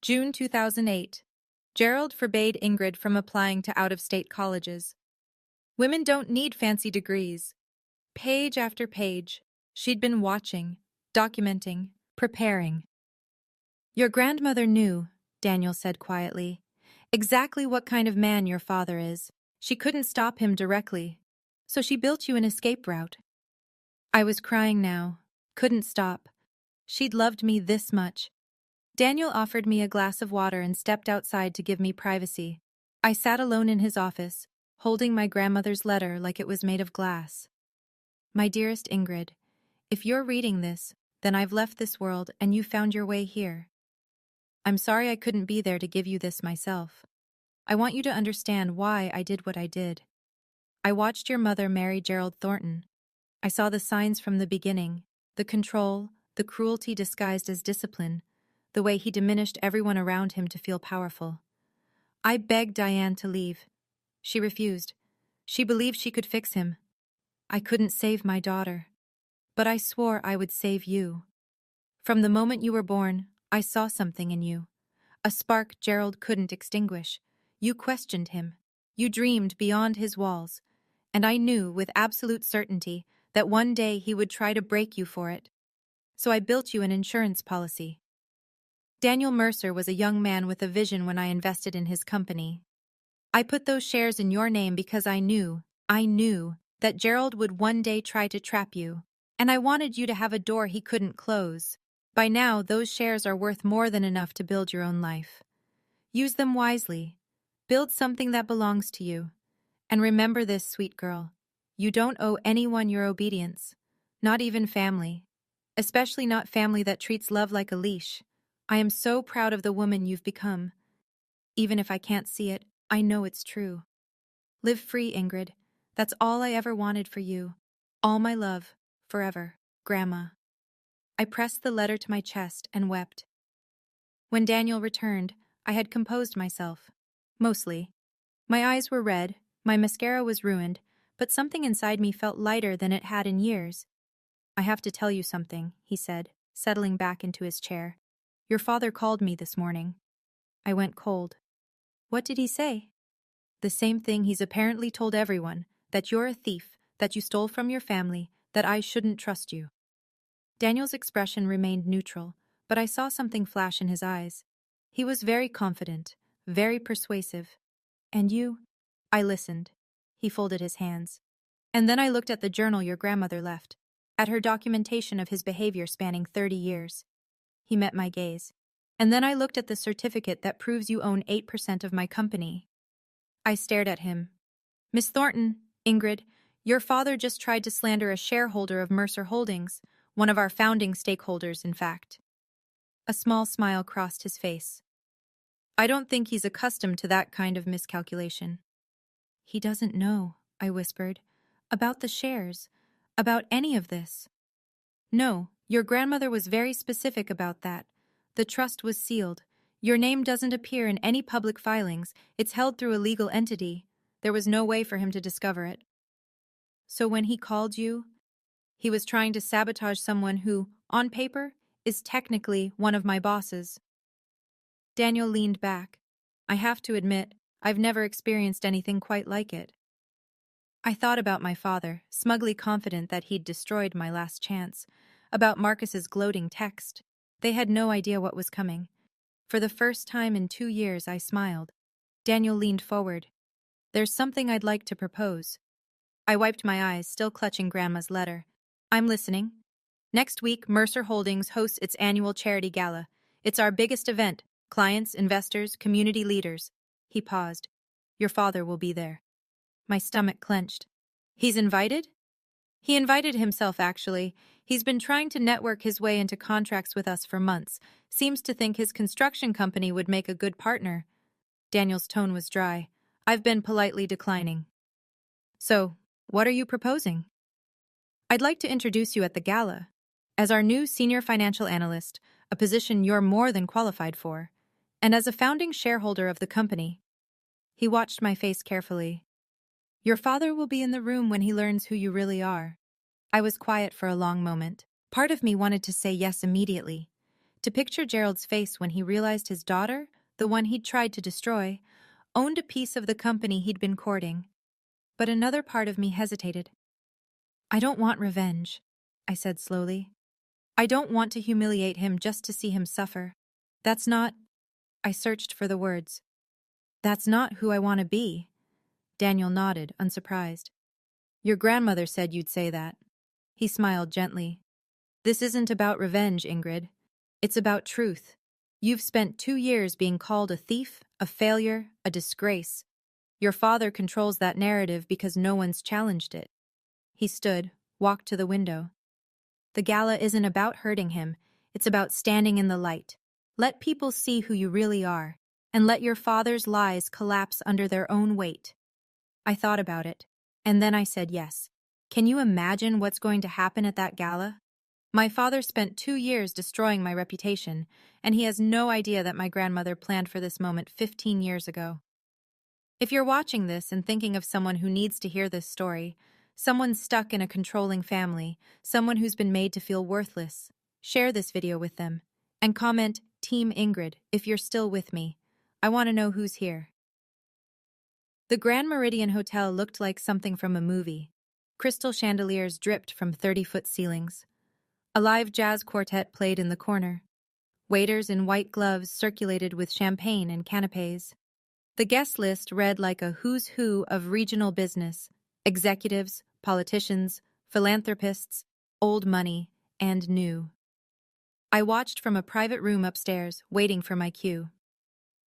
June 2008. Gerald forbade Ingrid from applying to out-of-state colleges. Women don't need fancy degrees. Page after page, she'd been watching, documenting, preparing. "Your grandmother knew," Daniel said quietly, "exactly what kind of man your father is. She couldn't stop him directly, so she built you an escape route." I was crying now, couldn't stop. She'd loved me this much. Daniel offered me a glass of water and stepped outside to give me privacy. I sat alone in his office, holding my grandmother's letter like it was made of glass. "My dearest Ingrid, if you're reading this, then I've left this world and you found your way here. I'm sorry I couldn't be there to give you this myself. I want you to understand why I did what I did. I watched your mother marry Gerald Thornton. I saw the signs from the beginning, the control, the cruelty disguised as discipline, the way he diminished everyone around him to feel powerful. I begged Diane to leave. She refused. She believed she could fix him. I couldn't save my daughter, but I swore I would save you. From the moment you were born, I saw something in you, a spark Gerald couldn't extinguish. You questioned him. You dreamed beyond his walls, and I knew with absolute certainty that one day he would try to break you for it. So I built you an insurance policy." Daniel Mercer was a young man with a vision when I invested in his company. "I put those shares in your name because I knew that Gerald would one day try to trap you, and I wanted you to have a door he couldn't close. By now, those shares are worth more than enough to build your own life. Use them wisely. Build something that belongs to you. And remember this, sweet girl. You don't owe anyone your obedience, not even family, especially not family that treats love like a leash. I am so proud of the woman you've become. Even if I can't see it, I know it's true. Live free, Ingrid. That's all I ever wanted for you. All my love, forever, Grandma. I pressed the letter to my chest and wept. When Daniel returned, I had composed myself. Mostly. My eyes were red, my mascara was ruined, but something inside me felt lighter than it had in years. I have to tell you something, he said, settling back into his chair. Your father called me this morning. I went cold. What did he say? The same thing he's apparently told everyone, that you're a thief, that you stole from your family, that I shouldn't trust you. Daniel's expression remained neutral, but I saw something flash in his eyes. He was very confident, very persuasive. And you? I listened. He folded his hands. And then I looked at the journal your grandmother left, at her documentation of his behavior spanning 30 years. He met my gaze. And then I looked at the certificate that proves you own 8% of my company. I stared at him. Miss Thornton, Ingrid, your father just tried to slander a shareholder of Mercer Holdings, one of our founding stakeholders, in fact. A small smile crossed his face. I don't think he's accustomed to that kind of miscalculation. He doesn't know, I whispered, about the shares, about any of this. No, your grandmother was very specific about that. The trust was sealed. Your name doesn't appear in any public filings. It's held through a legal entity. There was no way for him to discover it. So when he called you, he was trying to sabotage someone who, on paper, is technically one of my bosses. Daniel leaned back. I have to admit, I've never experienced anything quite like it. I thought about my father, smugly confident that he'd destroyed my last chance, about Marcus's gloating text. They had no idea what was coming. For the first time in 2 years, I smiled. Daniel leaned forward. There's something I'd like to propose. I wiped my eyes, still clutching Grandma's letter. I'm listening. Next week, Mercer Holdings hosts its annual charity gala. It's our biggest event. Clients, investors, community leaders. He paused. Your father will be there. My stomach clenched. He's invited? He invited himself, actually. He's been trying to network his way into contracts with us for months. Seems to think his construction company would make a good partner. Daniel's tone was dry. I've been politely declining. So, what are you proposing? I'd like to introduce you at the gala. As our new senior financial analyst, a position you're more than qualified for, and as a founding shareholder of the company. He watched my face carefully. Your father will be in the room when he learns who you really are. I was quiet for a long moment. Part of me wanted to say yes immediately, to picture Gerald's face when he realized his daughter, the one he'd tried to destroy, owned a piece of the company he'd been courting. But another part of me hesitated. I don't want revenge, I said slowly. I don't want to humiliate him just to see him suffer. That's not... I searched for the words. That's not who I want to be. Daniel nodded, unsurprised. Your grandmother said you'd say that. He smiled gently. This isn't about revenge, Ingrid. It's about truth. You've spent 2 years being called a thief, a failure, a disgrace. Your father controls that narrative because no one's challenged it. He stood, walked to the window. The gala isn't about hurting him. It's about standing in the light. Let people see who you really are, and let your father's lies collapse under their own weight. I thought about it, and then I said yes. Can you imagine what's going to happen at that gala? My father spent 2 years destroying my reputation, and he has no idea that my grandmother planned for this moment 15 years ago. If you're watching this and thinking of someone who needs to hear this story, someone stuck in a controlling family, someone who's been made to feel worthless, share this video with them, and comment Team Ingrid if you're still with me. I want to know who's here. The Grand Meridian Hotel looked like something from a movie. Crystal chandeliers dripped from 30-foot ceilings. A live jazz quartet played in the corner. Waiters in white gloves circulated with champagne and canapes. The guest list read like a who's who of regional business: executives, politicians, philanthropists, old money, and new. I watched from a private room upstairs, waiting for my cue.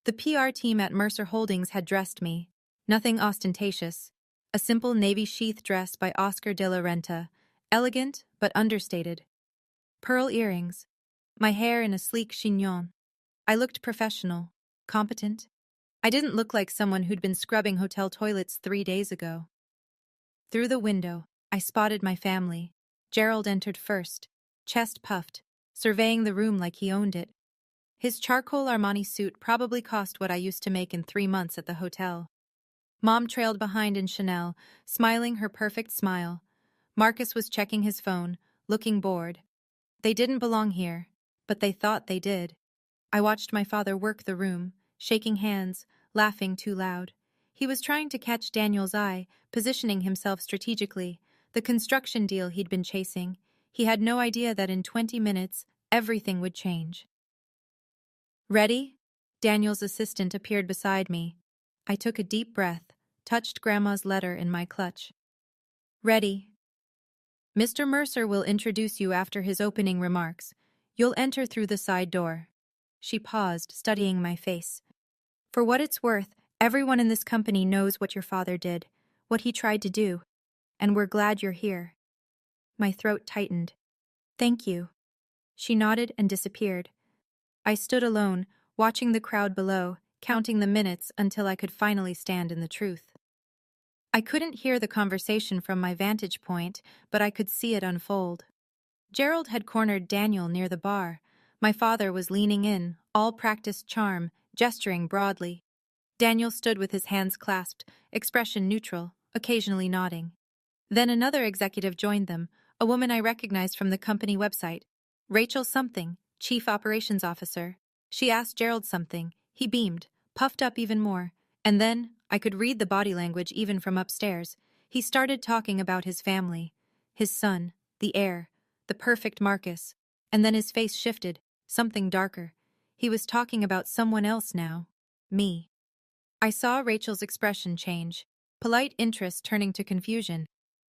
The PR team at Mercer Holdings had dressed me. Nothing ostentatious. A simple navy sheath dress by Oscar de la Renta, elegant but understated. Pearl earrings. My hair in a sleek chignon. I looked professional, competent. I didn't look like someone who'd been scrubbing hotel toilets 3 days ago. Through the window, I spotted my family. Gerald entered first, chest puffed, surveying the room like he owned it. His charcoal Armani suit probably cost what I used to make in 3 months at the hotel. Mom trailed behind in Chanel, smiling her perfect smile. Marcus was checking his phone, looking bored. They didn't belong here, but they thought they did. I watched my father work the room, shaking hands, laughing too loud. He was trying to catch Daniel's eye, positioning himself strategically, the construction deal he'd been chasing. He had no idea that in 20 minutes, everything would change. Ready? Daniel's assistant appeared beside me. I took a deep breath, touched Grandma's letter in my clutch. Ready. Mr. Mercer will introduce you after his opening remarks. You'll enter through the side door. She paused, studying my face. For what it's worth, everyone in this company knows what your father did, what he tried to do, and we're glad you're here. My throat tightened. Thank you. She nodded and disappeared. I stood alone, watching the crowd below, counting the minutes until I could finally stand in the truth. I couldn't hear the conversation from my vantage point, but I could see it unfold. Gerald had cornered Daniel near the bar. My father was leaning in, all practiced charm, gesturing broadly. Daniel stood with his hands clasped, expression neutral, occasionally nodding. Then another executive joined them, a woman I recognized from the company website. Rachel something, Chief Operations Officer. She asked Gerald something. He beamed, puffed up even more. And then, I could read the body language even from upstairs. He started talking about his family, his son, the heir, the perfect Marcus. And then his face shifted, something darker. He was talking about someone else now. Me. I saw Rachel's expression change, polite interest turning to confusion.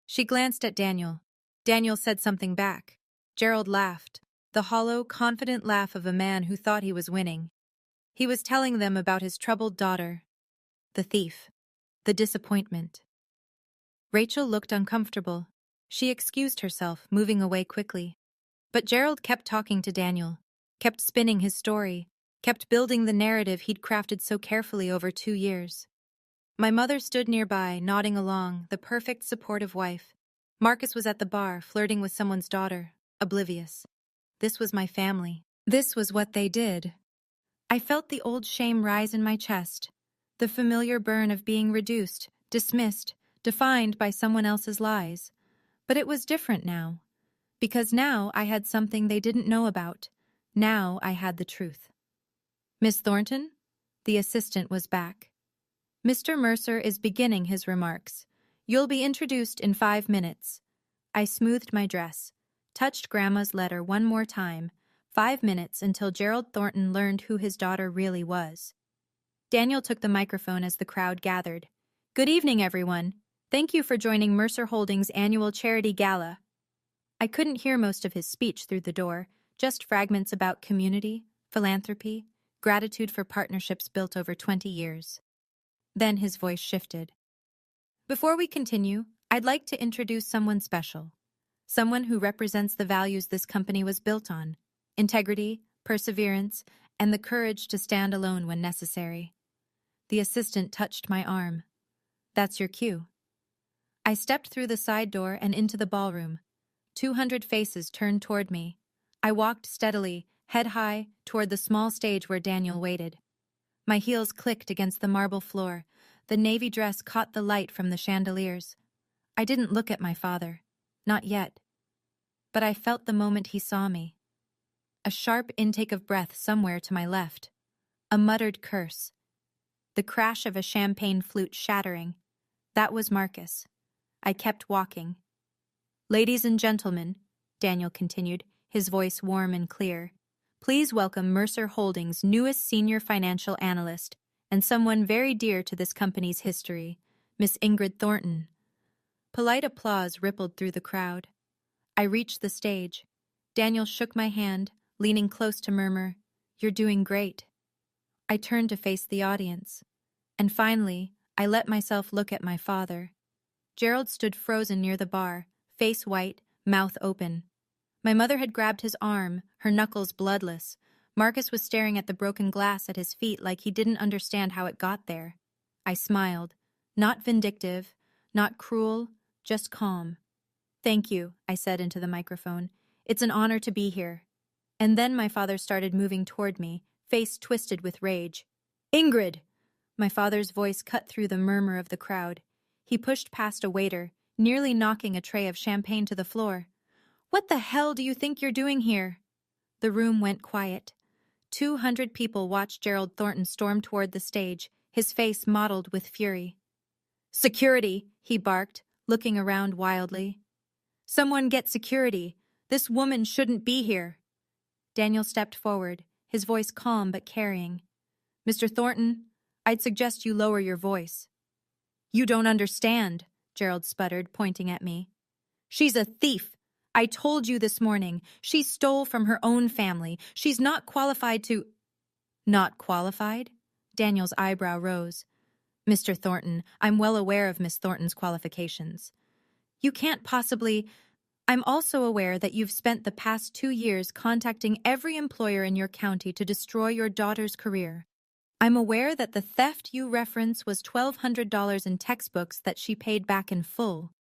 She glanced at Daniel. Daniel said something back. Gerald laughed, the hollow, confident laugh of a man who thought he was winning. He was telling them about his troubled daughter, the thief, the disappointment. Rachel looked uncomfortable. She excused herself, moving away quickly. But Gerald kept talking to Daniel, kept spinning his story, kept building the narrative he'd crafted so carefully over 2 years. My mother stood nearby, nodding along, the perfect supportive wife. Marcus was at the bar, flirting with someone's daughter, oblivious. This was my family. This was what they did. I felt the old shame rise in my chest, the familiar burn of being reduced, dismissed, defined by someone else's lies. But it was different now, because now I had something they didn't know about. Now I had the truth. Miss Thornton? The assistant was back. Mr. Mercer is beginning his remarks. You'll be introduced in 5 minutes. I smoothed my dress, touched Grandma's letter one more time. 5 minutes until Gerald Thornton learned who his daughter really was. Daniel took the microphone as the crowd gathered. Good evening, everyone. Thank you for joining Mercer Holdings' annual charity gala. I couldn't hear most of his speech through the door, just fragments about community, philanthropy, gratitude for partnerships built over 20 years. Then his voice shifted. Before we continue, I'd like to introduce someone special. Someone who represents the values this company was built on: integrity, perseverance, and the courage to stand alone when necessary. The assistant touched my arm. That's your cue. I stepped through the side door and into the ballroom. 200 faces turned toward me. I walked steadily, head high, toward the small stage where Daniel waited. My heels clicked against the marble floor. The navy dress caught the light from the chandeliers. I didn't look at my father. Not yet. But I felt the moment he saw me. A sharp intake of breath somewhere to my left. A muttered curse. The crash of a champagne flute shattering. That was Marcus. I kept walking. Ladies and gentlemen, Daniel continued, his voice warm and clear, please welcome Mercer Holdings' newest senior financial analyst, and someone very dear to this company's history, Miss Ingrid Thornton. Polite applause rippled through the crowd. I reached the stage. Daniel shook my hand, leaning close to murmur, "You're doing great." I turned to face the audience. And finally, I let myself look at my father. Gerald stood frozen near the bar, face white, mouth open. My mother had grabbed his arm, her knuckles bloodless. Marcus was staring at the broken glass at his feet like he didn't understand how it got there. I smiled. Not vindictive, not cruel, just calm. Thank you, I said into the microphone. It's an honor to be here. And then my father started moving toward me, face twisted with rage. Ingrid! My father's voice cut through the murmur of the crowd. He pushed past a waiter, nearly knocking a tray of champagne to the floor. What the hell do you think you're doing here? The room went quiet. 200 people watched Gerald Thornton storm toward the stage, his face mottled with fury. Security, he barked, looking around wildly. Someone get security. This woman shouldn't be here. Daniel stepped forward, his voice calm but carrying. Mr. Thornton, I'd suggest you lower your voice. You don't understand, Gerald sputtered, pointing at me. She's a thief. I told you this morning. She stole from her own family. She's not qualified to... Not qualified? Daniel's eyebrow rose. Mr. Thornton, I'm well aware of Miss Thornton's qualifications. You can't possibly... I'm also aware that you've spent the past 2 years contacting every employer in your county to destroy your daughter's career. I'm aware that the theft you reference was $1,200 in textbooks that she paid back in full.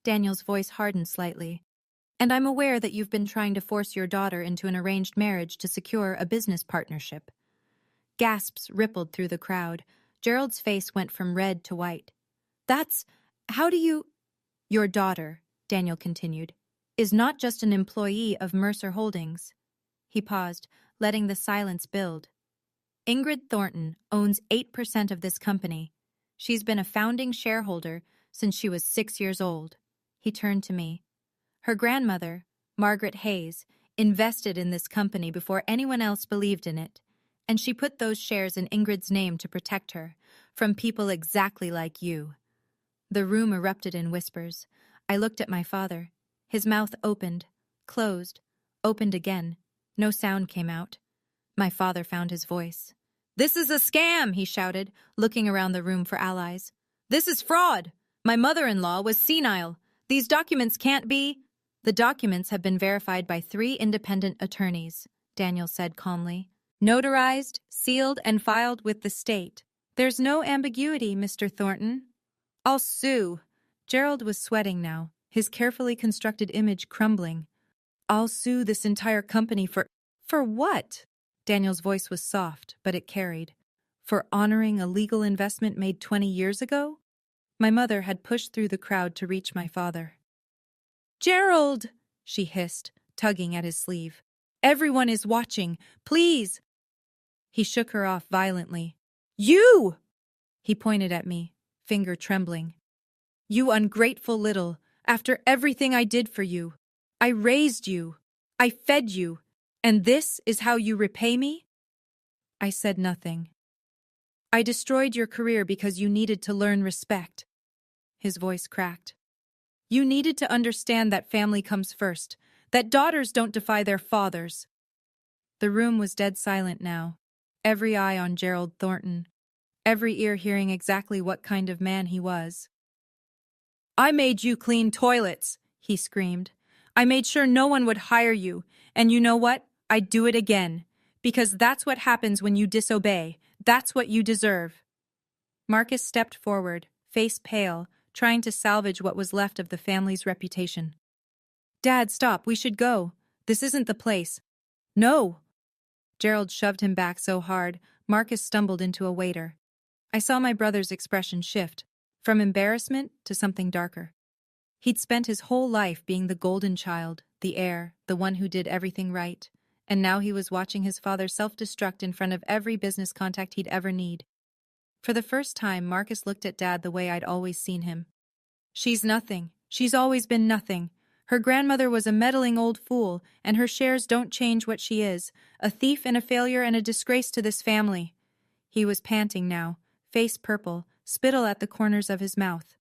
Daniel's voice hardened slightly. And I'm aware that you've been trying to force your daughter into an arranged marriage to secure a business partnership. Gasps rippled through the crowd. Gerald's face went from red to white. How do you... Your daughter, Daniel continued, is not just an employee of Mercer Holdings. He paused, letting the silence build. Ingrid Thornton owns 8% of this company. She's been a founding shareholder since she was 6 years old. He turned to me. Her grandmother, Margaret Hayes, invested in this company before anyone else believed in it, and she put those shares in Ingrid's name to protect her from people exactly like you. The room erupted in whispers. I looked at my father. His mouth opened, closed, opened again. No sound came out. My father found his voice. This is a scam, he shouted, looking around the room for allies. This is fraud. My mother-in-law was senile. These documents can't be... The documents have been verified by 3 independent attorneys, Daniel said calmly. Notarized, sealed, and filed with the state. There's no ambiguity, Mr. Thornton. I'll sue. Gerald was sweating now, his carefully constructed image crumbling. I'll sue this entire company for... For what? Daniel's voice was soft, but it carried. For honoring a legal investment made 20 years ago? My mother had pushed through the crowd to reach my father. Gerald! She hissed, tugging at his sleeve. Everyone is watching. Please! He shook her off violently. You! He pointed at me, finger trembling. You ungrateful little, after everything I did for you. I raised you. I fed you. And this is how you repay me? I said nothing. I destroyed your career because you needed to learn respect. His voice cracked. You needed to understand that family comes first, that daughters don't defy their fathers. The room was dead silent now, every eye on Gerald Thornton, every ear hearing exactly what kind of man he was. I made you clean toilets, he screamed. I made sure no one would hire you, and you know what? I'd do it again, because that's what happens when you disobey. That's what you deserve. Marcus stepped forward, face pale, trying to salvage what was left of the family's reputation. Dad, stop, we should go. This isn't the place. No! Gerald shoved him back so hard, Marcus stumbled into a waiter. I saw my brother's expression shift, from embarrassment to something darker. He'd spent his whole life being the golden child, the heir, the one who did everything right, and now he was watching his father self-destruct in front of every business contact he'd ever need. For the first time, Marcus looked at Dad the way I'd always seen him. She's nothing. She's always been nothing. Her grandmother was a meddling old fool, and her shares don't change what she is, a thief and a failure and a disgrace to this family. He was panting now, face purple, spittle at the corners of his mouth.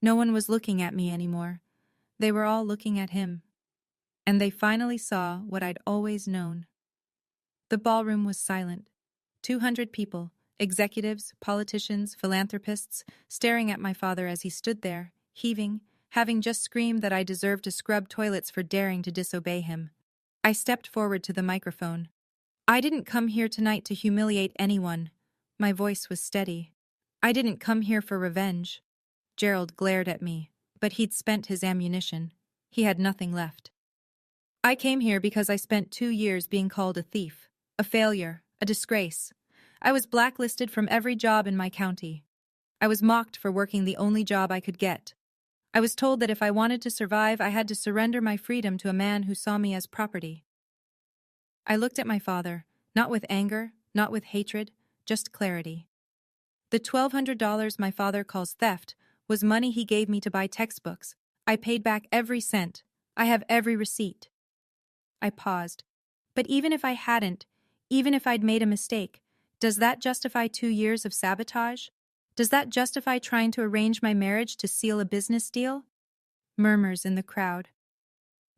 No one was looking at me anymore. They were all looking at him. And they finally saw what I'd always known. The ballroom was silent. 200 people, executives, politicians, philanthropists, staring at my father as he stood there, heaving, having just screamed that I deserved to scrub toilets for daring to disobey him. I stepped forward to the microphone. I didn't come here tonight to humiliate anyone. My voice was steady. I didn't come here for revenge. Gerald glared at me, but he'd spent his ammunition. He had nothing left. I came here because I spent 2 years being called a thief, a failure, a disgrace. I was blacklisted from every job in my county. I was mocked for working the only job I could get. I was told that if I wanted to survive, I had to surrender my freedom to a man who saw me as property. I looked at my father, not with anger, not with hatred, just clarity. The $1,200 my father calls theft was money he gave me to buy textbooks. I paid back every cent. I have every receipt. I paused. But even if I hadn't, even if I'd made a mistake, does that justify 2 years of sabotage? Does that justify trying to arrange my marriage to seal a business deal? Murmurs in the crowd.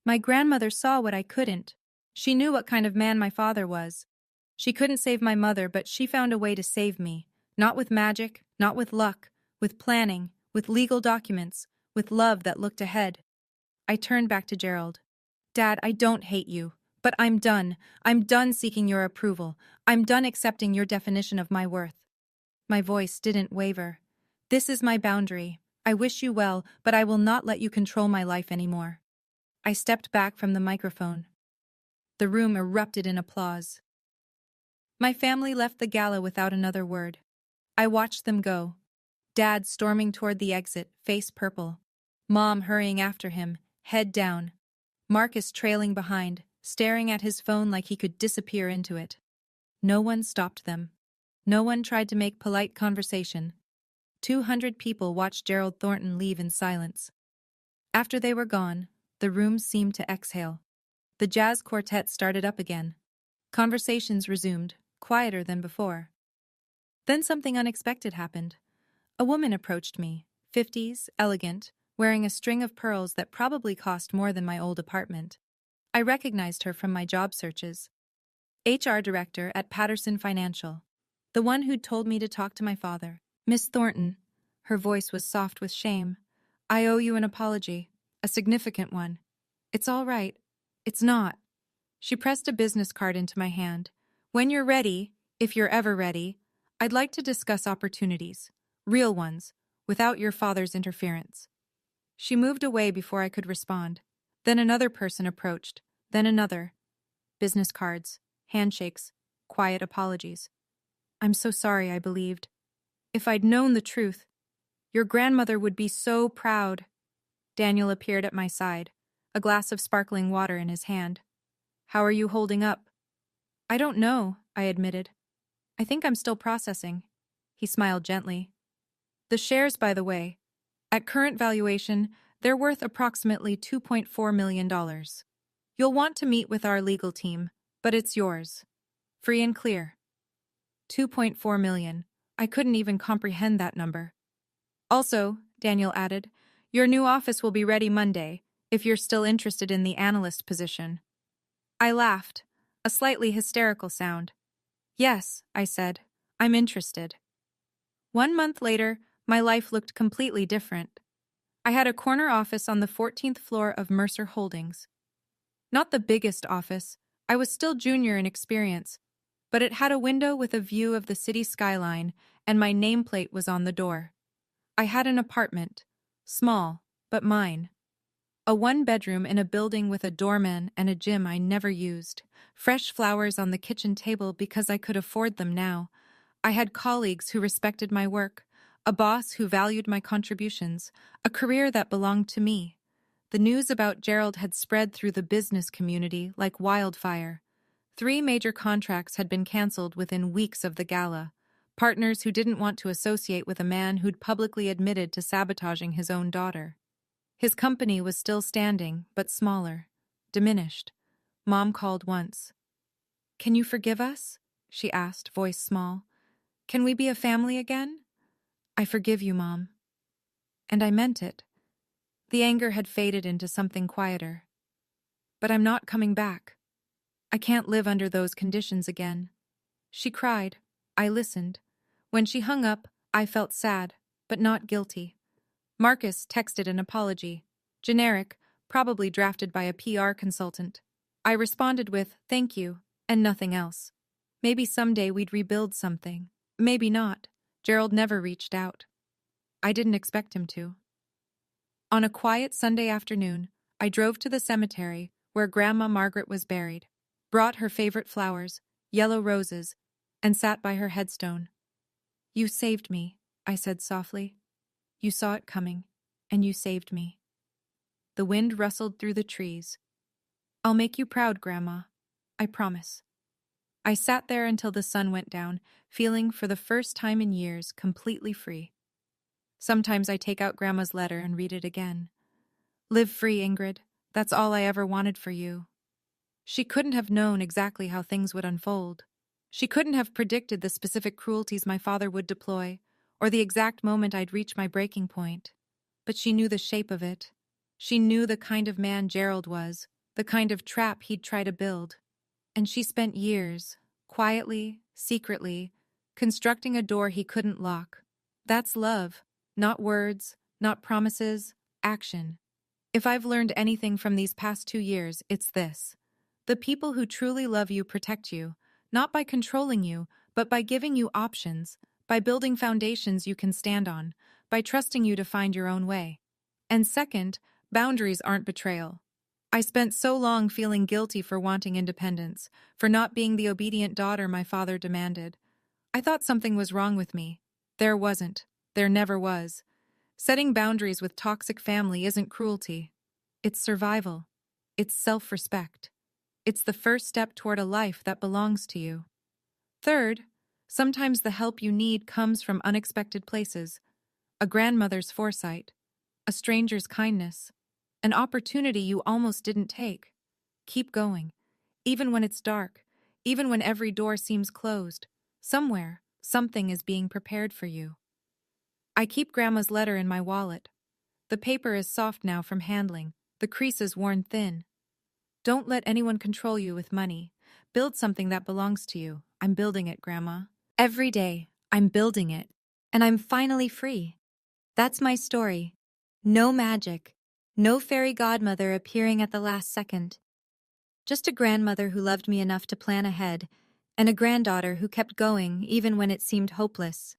My grandmother saw what I couldn't. She knew what kind of man my father was. She couldn't save my mother, but she found a way to save me. Not with magic, not with luck, with planning, with legal documents, with love that looked ahead. I turned back to Gerald. Dad, I don't hate you, but I'm done. I'm done seeking your approval. I'm done accepting your definition of my worth. My voice didn't waver. This is my boundary. I wish you well, but I will not let you control my life anymore. I stepped back from the microphone. The room erupted in applause. My family left the gala without another word. I watched them go. Dad storming toward the exit, face purple. Mom hurrying after him, head down. Marcus trailing behind, staring at his phone like he could disappear into it. No one stopped them. No one tried to make polite conversation. 200 people watched Gerald Thornton leave in silence. After they were gone, the room seemed to exhale. The jazz quartet started up again. Conversations resumed, quieter than before. Then something unexpected happened. A woman approached me, 50s, elegant, wearing a string of pearls that probably cost more than my old apartment. I recognized her from my job searches. HR director at Patterson Financial. The one who'd told me to talk to my father. Miss Thornton. Her voice was soft with shame. I owe you an apology. A significant one. It's all right. It's not. She pressed a business card into my hand. When you're ready, if you're ever ready, I'd like to discuss opportunities. Real ones, without your father's interference. She moved away before I could respond. Then another person approached. Then another. Business cards, handshakes, quiet apologies. I'm so sorry, I believed. If I'd known the truth, your grandmother would be so proud. Daniel appeared at my side, a glass of sparkling water in his hand. How are you holding up? I don't know, I admitted. I think I'm still processing. He smiled gently. The shares, by the way, at current valuation, they're worth approximately $2.4 million. You'll want to meet with our legal team, but it's yours. Free and clear. 2.4 million. I couldn't even comprehend that number. Also, Daniel added, your new office will be ready Monday, if you're still interested in the analyst position. I laughed, a slightly hysterical sound. Yes, I said, I'm interested. 1 month later, my life looked completely different. I had a corner office on the 14th floor of Mercer Holdings. Not the biggest office, I was still junior in experience, but it had a window with a view of the city skyline, and my nameplate was on the door. I had an apartment, small, but mine. A 1-bedroom in a building with a doorman and a gym I never used. Fresh flowers on the kitchen table because I could afford them now. I had colleagues who respected my work, a boss who valued my contributions, a career that belonged to me. The news about Gerald had spread through the business community like wildfire. 3 major contracts had been canceled within weeks of the gala. Partners who didn't want to associate with a man who'd publicly admitted to sabotaging his own daughter. His company was still standing, but smaller, diminished. Mom called once. Can you forgive us? She asked, voice small. Can we be a family again? I forgive you, Mom. And I meant it. The anger had faded into something quieter. But I'm not coming back. I can't live under those conditions again. She cried. I listened. When she hung up, I felt sad, but not guilty. Marcus texted an apology. Generic, probably drafted by a PR consultant. I responded with, thank you, and nothing else. Maybe someday we'd rebuild something. Maybe not. Gerald never reached out. I didn't expect him to. On a quiet Sunday afternoon, I drove to the cemetery where Grandma Margaret was buried, brought her favorite flowers, yellow roses, and sat by her headstone. "You saved me," I said softly. "You saw it coming, and you saved me." The wind rustled through the trees. "I'll make you proud, Grandma. I promise." I sat there until the sun went down, feeling for the first time in years completely free. Sometimes I take out Grandma's letter and read it again. "Live free, Ingrid. That's all I ever wanted for you." She couldn't have known exactly how things would unfold. She couldn't have predicted the specific cruelties my father would deploy, or the exact moment I'd reach my breaking point. But she knew the shape of it. She knew the kind of man Gerald was, the kind of trap he'd try to build. And she spent years, quietly, secretly, constructing a door he couldn't lock. That's love. Not words, not promises, action. If I've learned anything from these past 2 years, it's this. The people who truly love you protect you, not by controlling you, but by giving you options, by building foundations you can stand on, by trusting you to find your own way. And second, boundaries aren't betrayal. I spent so long feeling guilty for wanting independence, for not being the obedient daughter my father demanded. I thought something was wrong with me. There wasn't. There never was. Setting boundaries with toxic family isn't cruelty. It's survival. It's self-respect. It's the first step toward a life that belongs to you. Third, sometimes the help you need comes from unexpected places. A grandmother's foresight, a stranger's kindness, an opportunity you almost didn't take. Keep going. Even when it's dark, even when every door seems closed, somewhere, something is being prepared for you. I keep Grandma's letter in my wallet. The paper is soft now from handling, the creases worn thin. Don't let anyone control you with money. Build something that belongs to you. I'm building it, Grandma. Every day, I'm building it. And I'm finally free. That's my story. No magic. No fairy godmother appearing at the last second. Just a grandmother who loved me enough to plan ahead, and a granddaughter who kept going even when it seemed hopeless.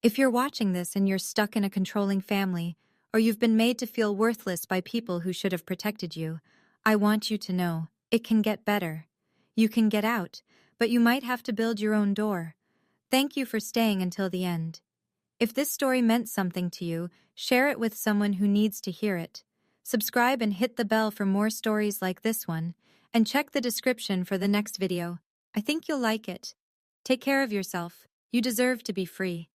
If you're watching this and you're stuck in a controlling family, or you've been made to feel worthless by people who should have protected you, I want you to know, it can get better. You can get out, but you might have to build your own door. Thank you for staying until the end. If this story meant something to you, share it with someone who needs to hear it. Subscribe and hit the bell for more stories like this one, and check the description for the next video. I think you'll like it. Take care of yourself. You deserve to be free.